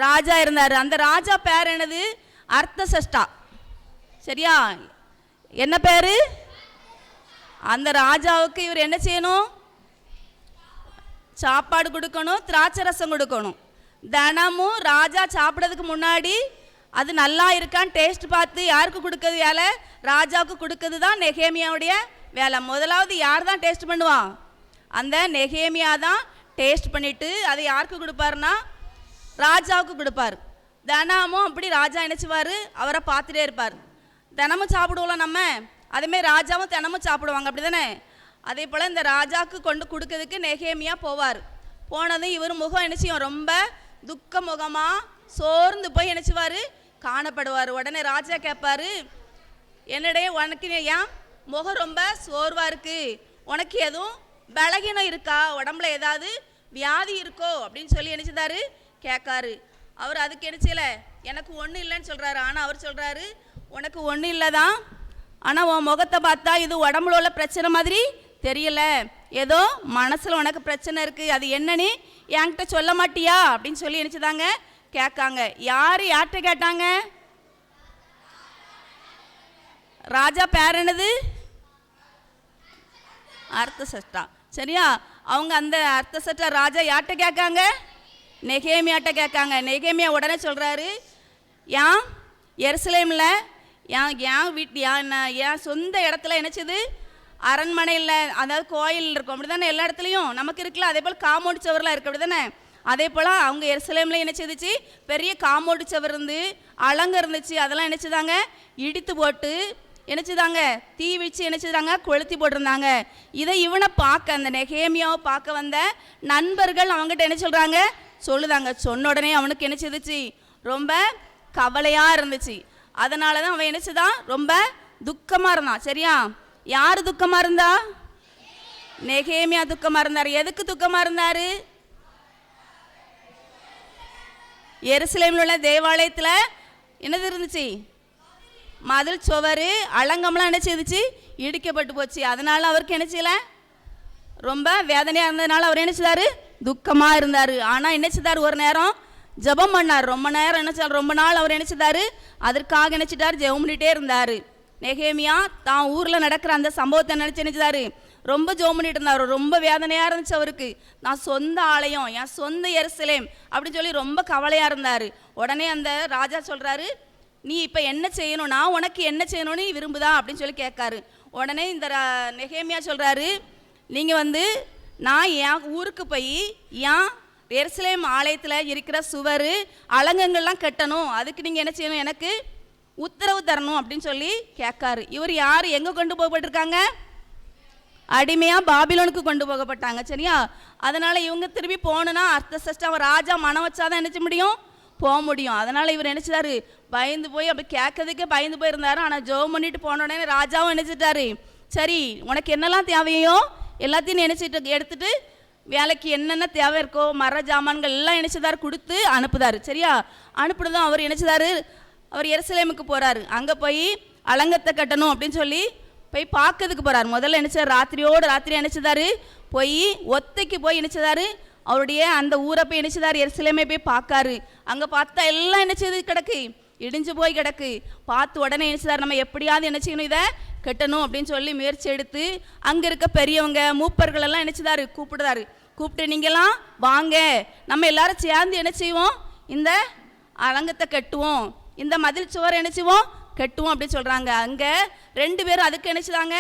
ராஜா இருந்தார். அந்த ராஜா பேர் என்னது? அர்த்தசஷ்டா. சரியா? என்ன பேர்? அந்த ராஜாவுக்கு இவர் என்ன செய்யணும்? சாப்பாடு கொடுக்கணும், திராட்சை ரசம் கொடுக்கணும். தினமும் ராஜா சாப்பிட்றதுக்கு முன்னாடி அது நல்லா இருக்கான்னு டேஸ்ட் பார்த்து யாருக்கு கொடுக்கறது வேலை? ராஜாவுக்கு கொடுக்கறது தான் நெகேமியாவுடைய வேலை. முதலாவது யார் தான் டேஸ்ட் பண்ணுவான்? அந்த நெகேமியா தான் டேஸ்ட் பண்ணிவிட்டு அதை யாருக்கு கொடுப்பாருன்னா ராஜாவுக்கு கொடுப்பார். தினமும் அப்படி ராஜா நினச்சிவார், அவரை பார்த்துட்டே இருப்பார். தினமும் சாப்பிடுவோம்ல நம்ம, அதேமாதிரி ராஜாவும் தினமும் சாப்பிடுவாங்க, அப்படி தானே? அதே போல் இந்த ராஜாவுக்கு கொண்டு கொடுக்கறதுக்கு நெகேமியா போவார். போனதும் இவர் முகம் என்ன செய்யும்? ரொம்ப துக்க முகமாக சோர்ந்து போய் நினச்சிவார், காணப்படுவார். உடனே ராஜா கேட்பார், என்னடைய உனக்கு ஏன் முகம் ரொம்ப சோர்வாக இருக்குது? உனக்கு எதுவும் பலகீனம் இருக்கா? உடம்புல ஏதாவது வியாதி இருக்கோ அப்படின்னு சொல்லி நினச்சிதாரு கேட்காரு. அவர் அதுக்கு என்ன செய்யலை, எனக்கு ஒன்றும் இல்லைன்னு சொல்கிறாரு. ஆனால் அவர் சொல்கிறாரு, உனக்கு ஒன்றும் இல்லை தான், ஆனால் உன் முகத்தை பார்த்தா இது உடம்புல உள்ள பிரச்சனை மாதிரி தெரியல, ஏதோ மனசில் உனக்கு பிரச்சனை இருக்குது, அது என்னன்னு என்கிட்ட சொல்ல மாட்டியா அப்படின்னு சொல்லி நினச்சிதாங்க கேட்காங்க. யார் யார்கிட்ட கேட்டாங்க? ராஜா பேர் என்னது? அர்த்தசஷ்டா. சரியா? அவங்க அந்த அர்த்தசஷ்டா ராஜா யார்கிட்ட கேட்காங்க? நெகேமியாட்ட கேட்காங்க. நெகேமியா உடனே சொல்கிறாரு, ஏன் எருசலேமில் என் வீட்டு என் சொந்த இடத்துல என்னச்சுது? அரண்மனையில், அதாவது கோயில் இருக்கும், அப்படி தானே? எல்லா இடத்துலையும் நமக்கு இருக்குல்ல, அதே போல் காம்பவுண்ட் சவர்லாம் இருக்குது, அப்படி தானே? அதே போல் அவங்க எருசலேமில் என்ன செய்துச்சு? பெரிய காம்பவுண்ட் சவர் இருந்து அலங்க இருந்துச்சு. அதெல்லாம் என்னச்சுதாங்க இடித்து போட்டு என்னச்சுதாங்க தீ வச்சு என்னச்சுதாங்க கொளுத்தி போட்டிருந்தாங்க. இதை இவனை பார்க்க, அந்த நெகேமியாவை பார்க்க வந்த நண்பர்கள் அவங்ககிட்ட என்ன சொல்கிறாங்க? சொல்லுதாங்க. சொன்ன உடனே அவனுக்கு என்ன செய்துச்சு? ரொம்ப கவலையாக இருந்துச்சு. அதனால தான் அவன் என்னச்சுதான் ரொம்ப துக்கமாக இருந்தான். சரியா? யார் துக்கமாக இருந்தா? நெகேமியா துக்கமாக இருந்தார். எதுக்கு துக்கமாக இருந்தார்? எருசலேமில் உள்ள தேவாலயத்தில் என்னது இருந்துச்சு? மதில் சுவர் அலங்கம்லாம் என்ன செய்துச்சு? இடிக்கப்பட்டு போச்சு. அதனால அவருக்கு என்ன செய்யலை? ரொம்ப வேதனையாக இருந்ததுனால அவர் என்ன செய்தார்? துக்கமாக இருந்தார். ஆனால் என்ன செய்தார்? ஒரு நேரம் ஜெபம் பண்ணார். ரொம்ப நேரம் என்ன செய்தார்? ரொம்ப நாள் அவர் என்ன செய்தார்? அதற்காக நினச்சிட்டார், ஜெபம் பண்ணிகிட்டே இருந்தார். நெகேமியா தான் ஊரில் நடக்கிற அந்த சம்பவத்தை நினச்சிதாரு ரொம்ப ஜெபம் பண்ணிட்டு இருந்தார். ரொம்ப வேதனையாக இருந்துச்சு அவருக்கு. நான் சொந்த ஆலயம், என் சொந்த எருசலேம் அப்படின்னு சொல்லி ரொம்ப கவலையாக இருந்தார். உடனே அந்த ராஜா சொல்கிறாரு, நீ இப்போ என்ன செய்யணும், நான் உனக்கு என்ன செய்யணும்னு நீ விரும்புதா அப்படின்னு சொல்லி கேட்காரு. உடனே இந்த நெகேமியா சொல்கிறாரு, நீங்கள் நான் என் ஊருக்கு போய் என் எருசலேம் ஆலயத்தில் இருக்கிற சுவர் அலங்கங்கள்லாம் கட்டணும், அதுக்கு நீங்கள் என்ன செய்யணும், எனக்கு உத்தரவு தரணும் அப்படின்னு சொல்லி கேட்காரு. இவர் யார் எங்கே கொண்டு போகப்பட்டிருக்காங்க? அடிமையாக பாபிலோனுக்கு கொண்டு போகப்பட்டாங்க. சரியா? அதனால் இவங்க திரும்பி போகணுன்னா அர்த்தசஷ்டா ராஜா மனம் வச்சாதான் நினச்ச முடியும், போக முடியும். அதனால் இவர் நினச்சிட்டாரு, பயந்து போய் அப்படி கேட்கறதுக்கே பயந்து போயிருந்தாரு. ஆனால் ஜெபம் பண்ணிட்டு போன உடனே ராஜாவும் நினச்சிட்டாரு, சரி உனக்கு என்னெல்லாம் தேவையோ எல்லாத்தையும் நினச்சிட்டு எடுத்துட்டு வேலைக்கு என்னென்ன தேவை இருக்கோ மர ஜாமான்கள் எல்லாம் நினச்சிதாரு கொடுத்து அனுப்புதாரு. சரியா? அனுப்புனதும் அவர் நினச்சிதாரு, அவர் எருசலேமுக்கு போகிறாரு. அங்கே போய் அலங்கத்தை கட்டணும் அப்படின்னு சொல்லி போய் பார்க்கறதுக்கு போகிறார். முதல்ல நினச்சார், ராத்திரி நினச்சிதாரு போய் ஒத்தைக்கு போய் நினச்சிதாரு அவருடைய அந்த ஊரை போய் நினச்சிதாரு, எருசலேமே போய் பார்க்காரு. அங்கே பார்த்தா எல்லாம் நினச்சது கிடக்கு, இடிஞ்சு போய் கிடக்கு. பார்த்து உடனே நினச்சிதாரு, நம்ம எப்படியாவது என்ன செய்யணும், இதை கட்டணும் அப்படின்னு சொல்லி முயற்சி எடுத்து அங்கே இருக்க பெரியவங்க மூப்பர்கள் எல்லாம் நினச்சிதாரு கூப்பிடுதாரு. கூப்பிட்டு நீங்கள்லாம் வாங்க, நம்ம எல்லாரும் சேர்ந்து என்ன செய்வோம், இந்த அலங்கத்தை கட்டுவோம், இந்த மதில் சுவர் என்ன செய்வோம், கட்டுவோம் அப்படின்னு சொல்கிறாங்க. அங்கே 2 பேரும் அதுக்கு நினச்சிதாங்க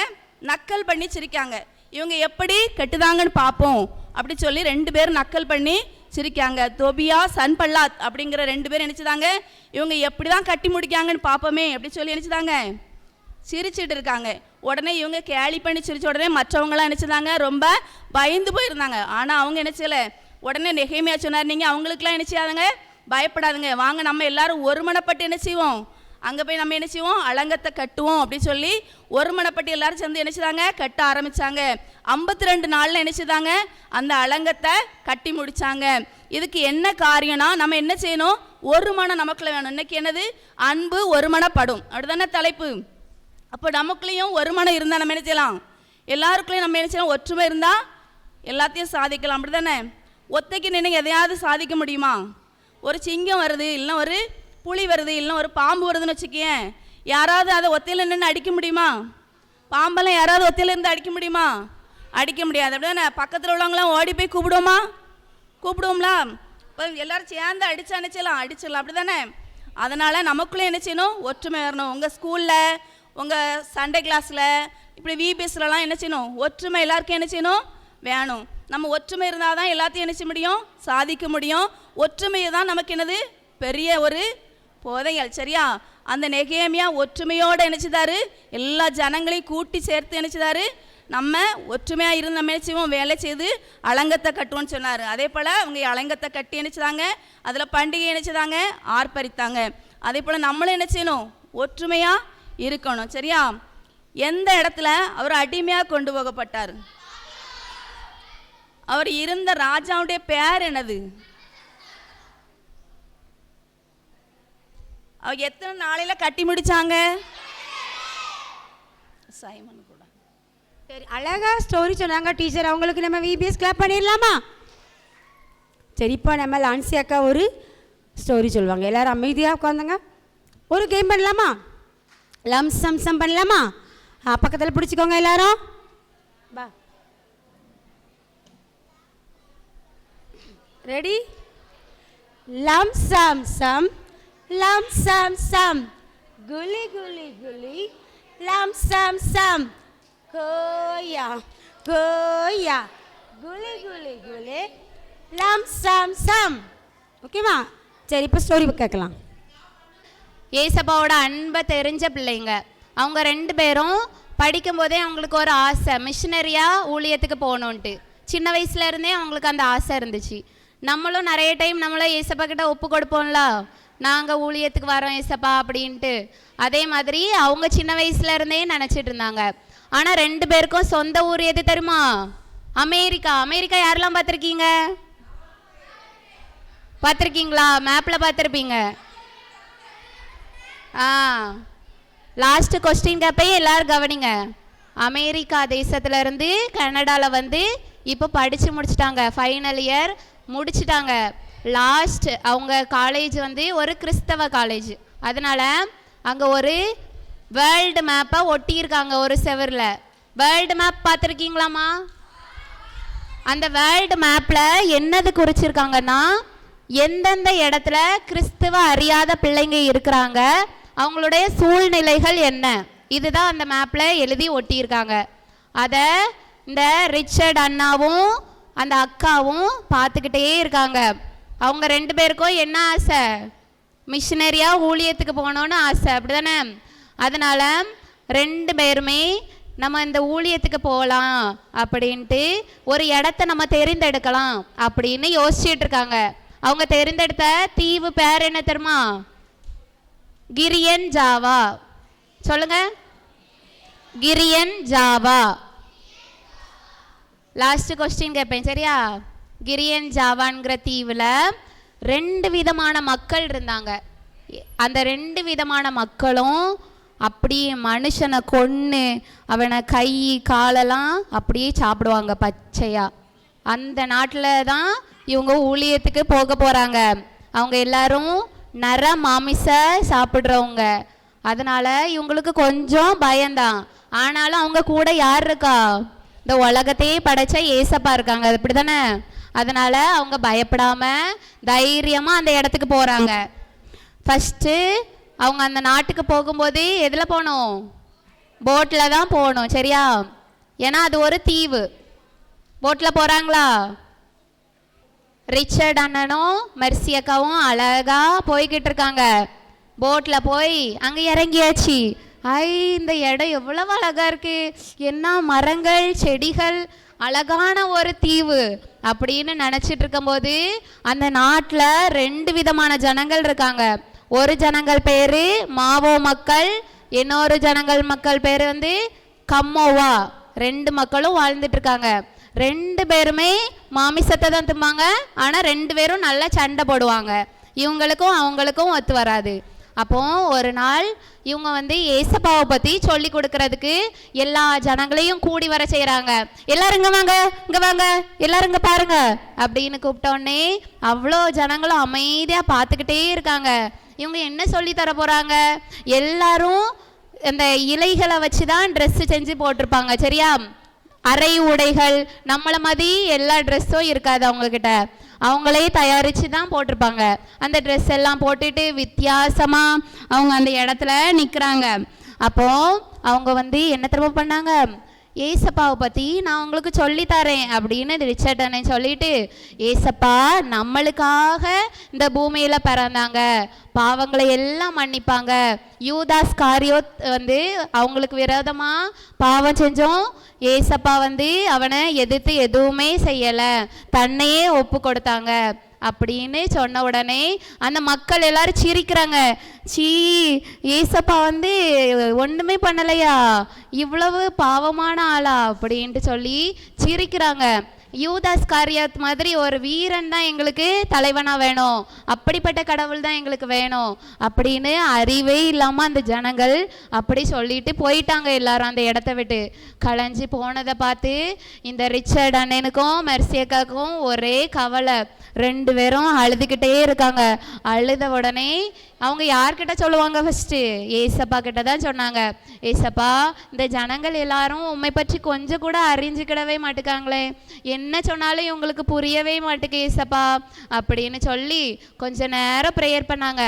நக்கல் பண்ணி சிரிக்காங்க. இவங்க எப்படி கட்டுதாங்கன்னு பார்ப்போம் அப்படி சொல்லி 2 பேரும் நக்கல் பண்ணி சிரிக்காங்க. தொபியா சன்பல்லாத் அப்படிங்கிற 2 பேர் நினச்சிதாங்க இவங்க எப்படி தான் கட்டி முடிக்காங்கன்னு பார்ப்போமே அப்படி சொல்லி நினச்சிதாங்க சிரிச்சிட்டு இருக்காங்க. உடனே இவங்க கேலி பண்ணி சிரிச்ச உடனே மற்றவங்களாம் நினச்சிதாங்க ரொம்ப பயந்து போயிருந்தாங்க. ஆனால் அவங்க நினச்சல. உடனே நெகேமியா சொன்னார், நீங்கள் அவங்களுக்குலாம் நினச்சாதுங்க பயப்படாதுங்க, வாங்க நம்ம எல்லாரும் ஒருமனப்பட்டு என்ன செய்வோம், அங்கே போய் நம்ம என்ன செய்வோம், அலங்கத்தை கட்டுவோம் அப்படின்னு சொல்லி ஒருமனப்பட்டு எல்லாரும் சேர்ந்து என்ன செய்தாங்க, கட்ட ஆரம்பித்தாங்க. 52 நாளில் என்ன செய்தாங்க, அந்த அலங்கத்தை கட்டி முடித்தாங்க. இதுக்கு என்ன காரியம்னா, நம்ம என்ன செய்யணும், ஒரு மனம் நமக்குள்ள வேணும். இன்னைக்கு என்னது, அன்பு ஒரு மனப்படும், அப்படிதானே தலைப்பு. அப்போ நமக்குள்ளேயும் ஒரு மனம் இருந்தால் நம்ம என்ன செய்யலாம், எல்லாருக்குள்ளேயும் நம்ம என்ன செய்யலாம், ஒற்றுமை இருந்தால் எல்லாத்தையும் சாதிக்கலாம், அப்படி தானே. ஒத்தைக்கு நின்று எதையாவது சாதிக்க முடியுமா? ஒரு சிங்கம் வருது, இல்லைன்னா ஒரு புலி வருது, இல்லைன்னா ஒரு பாம்பு வருதுன்னு வச்சுக்கேன், யாராவது அதை ஒத்தையில் நின்று அடிக்க முடியுமா? பாம்பெல்லாம் யாராவது ஒத்தையில் இருந்து அடிக்க முடியுமா? அடிக்க முடியாது, அப்படி தானே. பக்கத்தில் உள்ளவங்களாம் ஓடி போய் கூப்பிடுவோமா? கூப்பிடுவோம்ல. இப்போ எல்லோரும் சேர்ந்து அடித்து அனுப்பிச்சிடலாம், அடிச்சிடலாம், அப்படி தானே. அதனால் நமக்குள்ளே என்ன செய்யணும், ஒற்றுமை வரணும். உங்கள் ஸ்கூலில், உங்கள் சண்டே கிளாஸில், இப்படி விபிஎஸ்லலாம் என்ன செய்யணும், ஒற்றுமை எல்லாருக்கும் என்ன செய்யணும், வேணும். நம்ம ஒற்றுமை இருந்தால் தான் எல்லாத்தையும் என்ன செய்ய முடியும், சாதிக்க முடியும். ஒற்றுமையை தான் நமக்கு என்னது, பெரிய ஒரு போதைகள், சரியா. அந்த நெகேமியா ஒற்றுமையோடு நினச்சிதாரு, எல்லா ஜனங்களையும் கூட்டி சேர்த்து நினச்சிதாரு, நம்ம ஒற்றுமையாக இருந்து நம்ம என்ன செய்வோம், வேலை செய்து அலங்கத்தை கட்டுவோன்னு சொன்னார். அதே போல் அவங்க அலங்கத்தை கட்டி நினச்சிதாங்க, அதில் பண்டிகை நினச்சிதாங்க, ஆர்ப்பரித்தாங்க. அதே போல் நம்மளும் என்ன செய்யணும், ஒற்றுமையாக இருக்கணும், சரியா. எந்த இடத்துல அவர் அடிமையாக கொண்டு போகப்பட்டார், அவர் இருந்த ராஜாவுடைய பேர் என்னது, அவர் எத்தனை நாளையில் கட்டி முடிச்சாங்க, சைமன் கூட. சரி, அழகா ஸ்டோரி சொன்னாங்க டீச்சர். அவங்களுக்கு நம்ம விபிஎஸ் கிளாப் பண்ணிடலாமா? சரி, இப்போ நம்ம லான்சி அக்கா ஒரு ஸ்டோரி சொல்லுவாங்க. எல்லோரும் அமைதியாக உட்காந்துங்க. ஒரு கேம் பண்ணலாமா? லம்சம் பண்ணலாமா? பக்கத்தில் பிடிச்சிக்கோங்க எல்லாரும். பா, ரெடி? லம்சம் சம், லம்சம் சம், குலி குலி குலி, லம்சம் சம், கோயா கோயா, குலி குலி குலி, லம்சம் சம். ஓகேவா? சரி, இப்போ ஸ்டோரி கேட்கலாம். ஏசப்பாவோட அன்பை தெரிஞ்ச பிள்ளைங்க அவங்க 2 பேரும் படிக்கும்போதே அவங்களுக்கு ஒரு ஆசை, மிஷினரியாக ஊழியத்துக்கு போகணுன்ட்டு. சின்ன வயசுலேருந்தே அவங்களுக்கு அந்த ஆசை இருந்துச்சு. நம்மளும் நிறைய டைம் நம்மளும் ஏசப்பா கிட்ட ஒப்பு கொடுப்போம்ல, நாங்கள் ஊழியத்துக்கு வரோம் ஏசப்பா அப்படின்ட்டு. அதே மாதிரி அவங்க சின்ன வயசுலேருந்தே நினச்சிட்டு இருந்தாங்க. ஆனால் 2 பேருக்கும் சொந்த ஊர் எது தெரியுமா? அமெரிக்கா. அமெரிக்கா யாரெல்லாம் பார்த்துருக்கீங்க? பார்த்துருக்கீங்களா? மேப்பில் பார்த்துருப்பீங்க. லாஸ்ட்டு கொஸ்டின் கேப்பையும் எல்லோரும் கவனிங்க. அமெரிக்கா தேசத்துலேருந்து கனடாவில் வந்து இப்போ படித்து முடிச்சிட்டாங்க, ஃபைனல் இயர் முடிச்சிட்டாங்க. லாஸ்ட் அவங்க காலேஜ் வந்து ஒரு கிறிஸ்தவ காலேஜ், அதனால் அங்கே ஒரு வேர்ல்டு மேப்பை ஒட்டியிருக்காங்க ஒரு செவரில். World map பார்த்துருக்கீங்களாம்மா? அந்த வேர்ல்டு மேப்பில் என்னது குறிச்சிருக்காங்கன்னா, எந்தெந்த இடத்துல கிறிஸ்துவ அறியாத பிள்ளைங்க இருக்கிறாங்க, அவங்களுடைய சூழ்நிலைகள் என்ன, இதுதான் அந்த மேப்பில் எழுதி ஒட்டியிருக்காங்க. அதை இந்த ரிச்சர்ட் அண்ணாவும் அந்த அக்காவும் பார்த்துக்கிட்டே இருக்காங்க. அவங்க 2 பேருக்கும் என்ன ஆசை? மிஷினரியாக ஊழியத்துக்கு போகணுன்னு ஆசை, அப்படி தானே. அதனால் 2 பேருமே நம்ம இந்த ஊழியத்துக்கு போகலாம் அப்படின்ட்டு ஒரு இடத்த நம்ம தெரிந்தெடுக்கலாம் அப்படின்னு யோசிச்சுட்டு இருக்காங்க. அவங்க தெரிந்தெடுத்த தீவு பேர் என்ன தெரியுமா? கிரியன் ஜாவா. சொல்லுங்க, கிரியன் ஜாவா. லாஸ்ட் கொஸ்டின் கேட்பேன், சரியா. கிரியன் ஜாவான்கிற தீவில் 2 விதமான மக்கள் இருந்தாங்க. அந்த 2 விதமான மக்களும் அப்படியே மனுஷனை கொன்று அவனை கை காலெல்லாம் அப்படியே சாப்பிடுவாங்க பச்சையாக. அந்த நாட்டில் தான் இவங்க ஊழியத்துக்கு போக போகிறாங்க. அவங்க எல்லாரும் நர மாமிச சாப்பிட்றவங்க. அதனால் இவங்களுக்கு கொஞ்சம் பயம்தான். ஆனாலும் அவங்க கூட யார் இருக்கா? இந்த உலகத்தையே படைச்ச ஏசப்பா இருக்காங்க, அது இப்படி தானே. அதனால் அவங்க பயப்படாமல் தைரியமாக அந்த இடத்துக்கு போகிறாங்க. ஃபஸ்ட்டு அவங்க அந்த நாட்டுக்கு போகும்போது எதில் போகணும்? போட்டில் தான் போகணும், சரியா. ஏன்னா அது ஒரு தீவு. போட்டில் போகிறாங்களா? ரிச்சர்ட் அண்ணனும் மெர்சி அக்காவும் அழகாக போய்கிட்டு இருக்காங்க. போட்டில் போய் அங்கே இறங்கியாச்சு. இந்த இடம் எவ்வளவு அழகாக இருக்குது, என்ன மரங்கள் செடிகள், அழகான ஒரு தீவு அப்படின்னு நினச்சிட்டு இருக்கும்போது அந்த நாட்டில் 2 விதமான ஜனங்கள் இருக்காங்க. ஒரு ஜனங்கள் பேர் மாவோ மக்கள், இன்னொரு ஜனங்கள் மக்கள் பேர் வந்து கம்மோவா. 2 மக்களும் வாழ்ந்துட்டு இருக்காங்க. 2 பேருமே மாமிசத்தை தான் திம்பாங்க. ஆனால் 2 பேரும் நல்லா சண்டை போடுவாங்க. இவங்களுக்கும் அவங்களுக்கும் ஒத்து வராது. அப்போ ஒரு நாள் இவங்க வந்து ஏசப்பாவை பற்றி சொல்லி கொடுக்கறதுக்கு எல்லா ஜனங்களையும் கூடி வர செய்கிறாங்க. எல்லாரும் இங்கே வாங்க, இங்கே வாங்க, எல்லாரும் இங்கே பாருங்க அப்படின்னு கூப்பிட்டோடனே அவ்வளோ ஜனங்களும் அமைதியாக பார்த்துக்கிட்டே இருக்காங்க. இவங்க என்ன சொல்லி தர போகிறாங்க? எல்லாரும் அந்த இலைகளை வச்சு தான் ட்ரெஸ்ஸு செஞ்சு போட்டிருப்பாங்க. சரியா? அரை உடைகள் நம்மளை மாதிரி எல்லா ட்ரெஸ்ஸும் இருக்காது அவங்கக்கிட்ட. அவங்களே தயாரித்து தான் போட்டிருப்பாங்க. அந்த ட்ரெஸ் எல்லாம் போட்டுட்டு வித்தியாசமாக அவங்க அந்த இடத்துல நிற்கிறாங்க. அப்போது அவங்க வந்து என்ன திரும்ப பண்ணாங்க? ஏசப்பாவை பற்றி நான் உங்களுக்கு சொல்லித்தரேன் அப்படின்னு ரிச்சர்ட் அண்ணன் சொல்லிட்டு, ஏசப்பா நம்மளுக்காக இந்த பூமியில் பிறந்தாங்க, பாவங்களை எல்லாம் மன்னிப்பாங்க. யூதாஸ் காரியோத் வந்து அவங்களுக்கு விரோதமாக பாவம் செஞ்சோம். ஏசப்பா வந்து அவனை எதிர்த்து எதுவுமே செய்யலை, தன்னையே ஒப்பு கொடுத்தாங்க அப்படின்னு சொன்ன உடனே அந்த மக்கள் எல்லாரும் சிரிக்கிறாங்க. சீ, ஏசப்பா வந்து ஒன்றுமே பண்ணலையா, இவ்வளவு பாவமான ஆளா அப்படின்ட்டு சொல்லி சிரிக்கிறாங்க. யூதாஸ் காரியாத் மாதிரி ஒரு வீரன் தான் எங்களுக்கு தலைவனாக வேணும், அப்படிப்பட்ட கடவுள் தான் எங்களுக்கு வேணும் அப்படின்னு அறிவே இல்லாமல் அந்த ஜனங்கள் அப்படி சொல்லிட்டு போயிட்டாங்க. எல்லாரும் அந்த இடத்த விட்டு களைஞ்சி போனதை பார்த்து இந்த ரிச்சர்ட் அண்ணனுக்கும் மெர்சியக்காக்கும் ஒரே கவலை. 2 பேரும் அழுதுகிட்டே இருக்காங்க. அழுத உடனே அவங்க யார்கிட்ட சொல்லுவாங்க? ஃபஸ்ட்டு ஏசப்பா கிட்ட தான் சொன்னாங்க. ஏசப்பா, இந்த ஜனங்கள் எல்லாரும் உண்மை பற்றி கொஞ்சம் கூட அறிஞ்சிக்கிடவே மாட்டுக்காங்களே, என்ன சொன்னாலும் இவங்களுக்கு புரியவே மாட்டுக்கு ஏசப்பா அப்படின்னு சொல்லி கொஞ்ச நேரம் ப்ரேயர் பண்ணாங்க.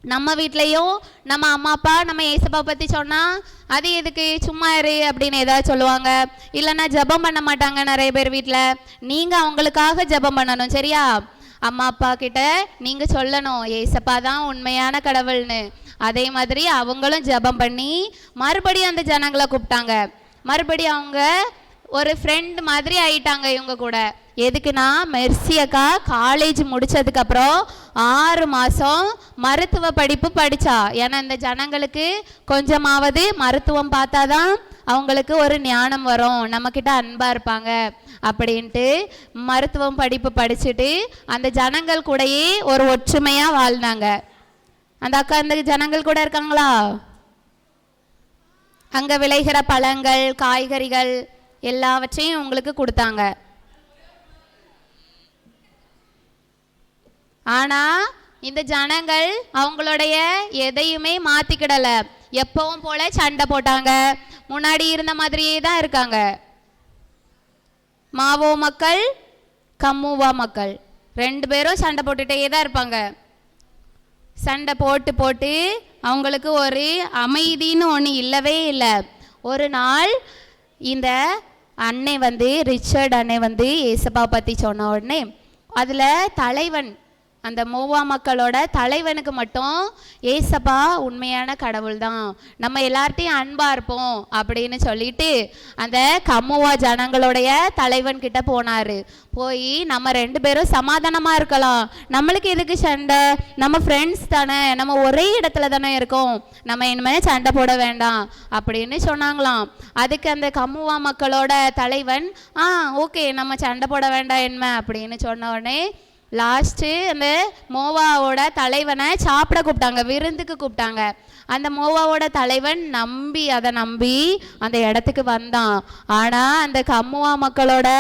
நம்ம வீட்லேயும் நம்ம அம்மா அப்பா நம்ம ஏசப்பா பற்றி சொன்னால் அது எதுக்கு, சும்மா இரு அப்படின்னு ஏதாவது சொல்லுவாங்க. இல்லைன்னா ஜெபம் பண்ண மாட்டாங்க நிறைய பேர் வீட்டில். நீங்கள் அவங்களுக்காக ஜெபம் பண்ணணும். சரியா? அம்மா அப்பா கிட்ட நீங்கள் சொல்லணும் ஏசப்பா தான் உண்மையான கடவுள்னு. அதே மாதிரி அவங்களும் ஜெபம் பண்ணி மறுபடியும் அந்த ஜனங்களை கூப்பிட்டாங்க. மறுபடியும் அவங்க ஒரு ஃப்ரெண்ட் மாதிரி ஆயிட்டாங்க இவங்க கூட. எதுக்குன்னா, மெர்சியக்கா காலேஜ் முடித்ததுக்கப்புறம் 6 மாதம் மருத்துவ படிப்பு படித்தா. ஏன்னா இந்த ஜனங்களுக்கு கொஞ்சமாவது மருத்துவம் பார்த்தா தான் அவங்களுக்கு ஒரு ஞானம் வரும், நம்மக்கிட்ட அன்பாக இருப்பாங்க அப்படின்ட்டு மருத்துவம் படிப்பு படிச்சுட்டு அந்த ஜனங்கள் கூடயே ஒரு ஒற்றுமையாக வாழ்ந்தாங்க. அந்த அக்கா அந்த ஜனங்கள் கூட இருக்காங்களா? அங்கே விளைகிற பழங்கள், காய்கறிகள் எல்லாவற்றையும் உங்களுக்கு கொடுத்தாங்க. ஆனால் இந்த ஜனங்கள் அவங்களுடைய எதையுமே மாற்றிக்கிடலை. எப்பவும் போல சண்டை போட்டாங்க. முன்னாடி இருந்த மாதிரியே தான் இருக்காங்க. மாவோ மக்கள், கம்முவா மக்கள் 2 பேரும் சண்டை போட்டுகிட்டே தான் இருப்பாங்க. சண்டை போட்டு போட்டு அவங்களுக்கு ஒரு அமைதின்னு ஒன்று இல்லவே இல்லை. ஒரு நாள் இந்த அன்னை வந்து ரிச்சர்ட் அன்னை வந்து ஏசப்பா பற்றி சொன்ன உடனே அதில் தலைவன், அந்த மோவா மக்களோட தலைவனுக்கு மட்டும் ஏசப்பா உண்மையான கடவுள் தான், நம்ம எல்லார்ட்டையும் அன்பாக இருப்போம் அப்படின்னு சொல்லிட்டு அந்த கம்முவா ஜனங்களுடைய தலைவன் கிட்ட போனார். போய் நம்ம 2 பேரும் சமாதானமாக இருக்கலாம், நம்மளுக்கு எதுக்கு சண்டை, நம்ம ஃப்ரெண்ட்ஸ் தானே, நம்ம ஒரே இடத்துல தானே இருக்கோம், நம்ம இனிமேல் சண்டை போட வேண்டாம் அப்படின்னு சொன்னாங்களாம். அதுக்கு அந்த கம்முவா மக்களோட தலைவன் ஓகே நம்ம சண்டை போட வேண்டாம் என்ன அப்படின்னு சொன்ன உடனே லாஸ்ட்டு அந்த மோவாவோட தலைவனை சாப்பிட கூப்பிட்டாங்க, விருந்துக்கு கூப்பிட்டாங்க. அந்த மோவாவோட தலைவன் அதை நம்பி அந்த இடத்துக்கு வந்தான். ஆனால் அந்த கம்முவா மக்களோட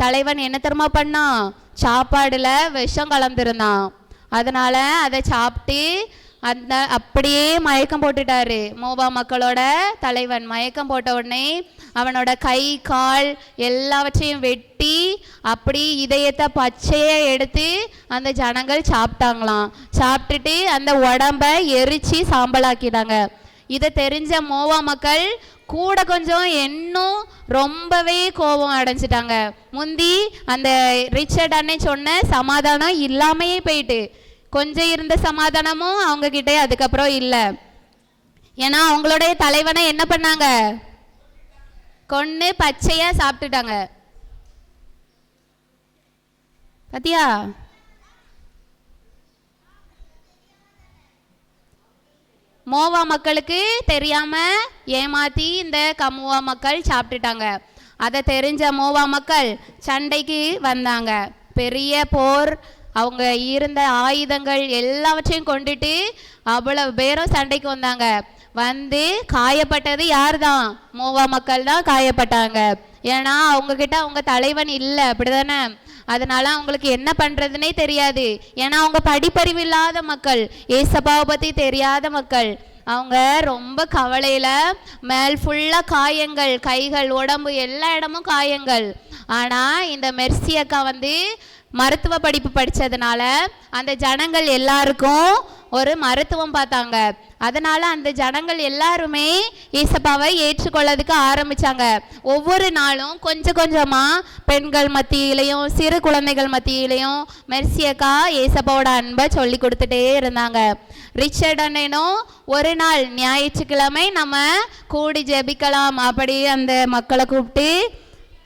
தலைவன் என்ன தெரியுமா பண்ணான்? சாப்பாடில் விஷம் கலந்துருந்தான். அதனால் அதை சாப்பிட்டு அப்படியே மயக்கம் போட்டுட்டாரு. மோவா மக்களோட தலைவன் மயக்கம் போட்ட உடனே அவனோட கை கால் எல்லாவற்றையும் வெட்டி அப்படி இதயத்தை பச்சையை எடுத்து அந்த ஜனங்கள் சாப்பிட்டாங்களாம். சாப்பிட்டுட்டு அந்த உடம்ப எரிச்சு சாம்பலாக்கிட்டாங்க. இதை தெரிஞ்ச மோவா மக்கள் கூட கொஞ்சம் இன்னும் ரொம்பவே கோபம் அடைஞ்சிட்டாங்க. முந்தி அந்த ரிச்சர்ட் அண்ணன் சொன்ன சமாதானம் இல்லாமையே போயிட்டு, கொஞ்சம் இருந்த சமாதானமும் அவங்க கிட்டே அதுக்கப்புறம் இல்லை. ஏன்னா அவங்களுடைய தலைவனை என்ன பண்ணாங்க? கொன்று பச்சையா சாப்பிட்டுட்டாங்க. பாத்தியா? மோவா மக்களுக்கு தெரியாமல் ஏமாற்றி இந்த கமுவா மக்கள் சாப்பிட்டுட்டாங்க. அதை தெரிஞ்ச மோவா மக்கள் சண்டைக்கு வந்தாங்க. பெரிய போர், அவங்க இருந்த ஆயுதங்கள் எல்லாவற்றையும் கொண்டுட்டு அவ்வளவு பேரும் சண்டைக்கு வந்தாங்க. வந்து காயப்பட்டது யார் தான்? மோவா மக்கள் தான் காயப்பட்டாங்க. ஏன்னா அவங்கக்கிட்ட அவங்க தலைவன் இல்லை, அப்படி தானே? அதனால அவங்களுக்கு என்ன பண்ணுறதுனே தெரியாது. ஏன்னா அவங்க படிப்பறிவு இல்லாத மக்கள், ஏசப்பாவை பற்றி தெரியாத மக்கள். அவங்க ரொம்ப கவலையில், மேல் ஃபுல்லாக காயங்கள், கைகள், உடம்பு எல்லா இடமும் காயங்கள். ஆனால் இந்த மெர்சி அக்கா வந்து மருத்துவ படிப்பு படித்ததுனால அந்த ஜனங்கள் எல்லாருக்கும் ஒரு மருத்துவம் பார்த்தாங்க. அதனால் அந்த ஜனங்கள் எல்லாருமே ஏசப்பாவை ஏற்றுக்கொள்ளதுக்கு ஆரம்பித்தாங்க. ஒவ்வொரு நாளும் கொஞ்சம் கொஞ்சமாக பெண்கள் மத்தியிலையும் சிறு குழந்தைகள் மத்தியிலையும் மெர்சி அக்கா ஏசப்பாவோட அன்பை சொல்லி கொடுத்துட்டே இருந்தாங்க. ரிச்சர்ட் அண்ணனும் ஒரு நாள் ஞாயிற்றுக்கிழமை நம்ம கூடி ஜெபிக்கலாம் அப்படி அந்த மக்களை கூப்பிட்டு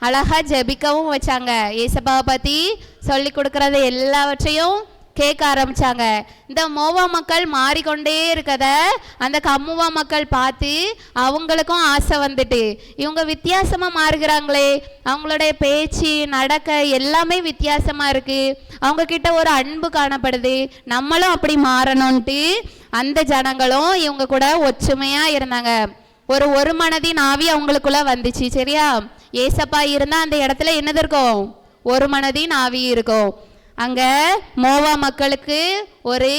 அழகாக ஜெபிக்கவும் வச்சாங்க. ஏசப்பாவை பற்றி சொல்லி கொடுக்குறது எல்லாவற்றையும் கேட்க ஆரம்பித்தாங்க. இந்த மோவா மக்கள் மாறிக்கொண்டே இருக்கத அந்த கம்முவா மக்கள் பார்த்து அவங்களுக்கும் ஆசை வந்துட்டு, இவங்க வித்தியாசமாக மாறுகிறாங்களே, அவங்களுடைய பேச்சு நடக்க எல்லாமே வித்தியாசமாக இருக்குது, அவங்கக்கிட்ட ஒரு அன்பு காணப்படுது, நம்மளும் அப்படி மாறணும்ன்ட்டு அந்த ஜனங்களும் இவங்க கூட ஒற்றுமையாக இருந்தாங்க. ஒரு மனதின் ஆவி அவங்களுக்குள்ள வந்துச்சு. சரியா? ஏசப்பா இருந்தால் அந்த இடத்துல என்னது இருக்கும்? ஒரு மனதின் ஆவி இருக்கும். அங்கே மோவா மக்களுக்கு ஒரு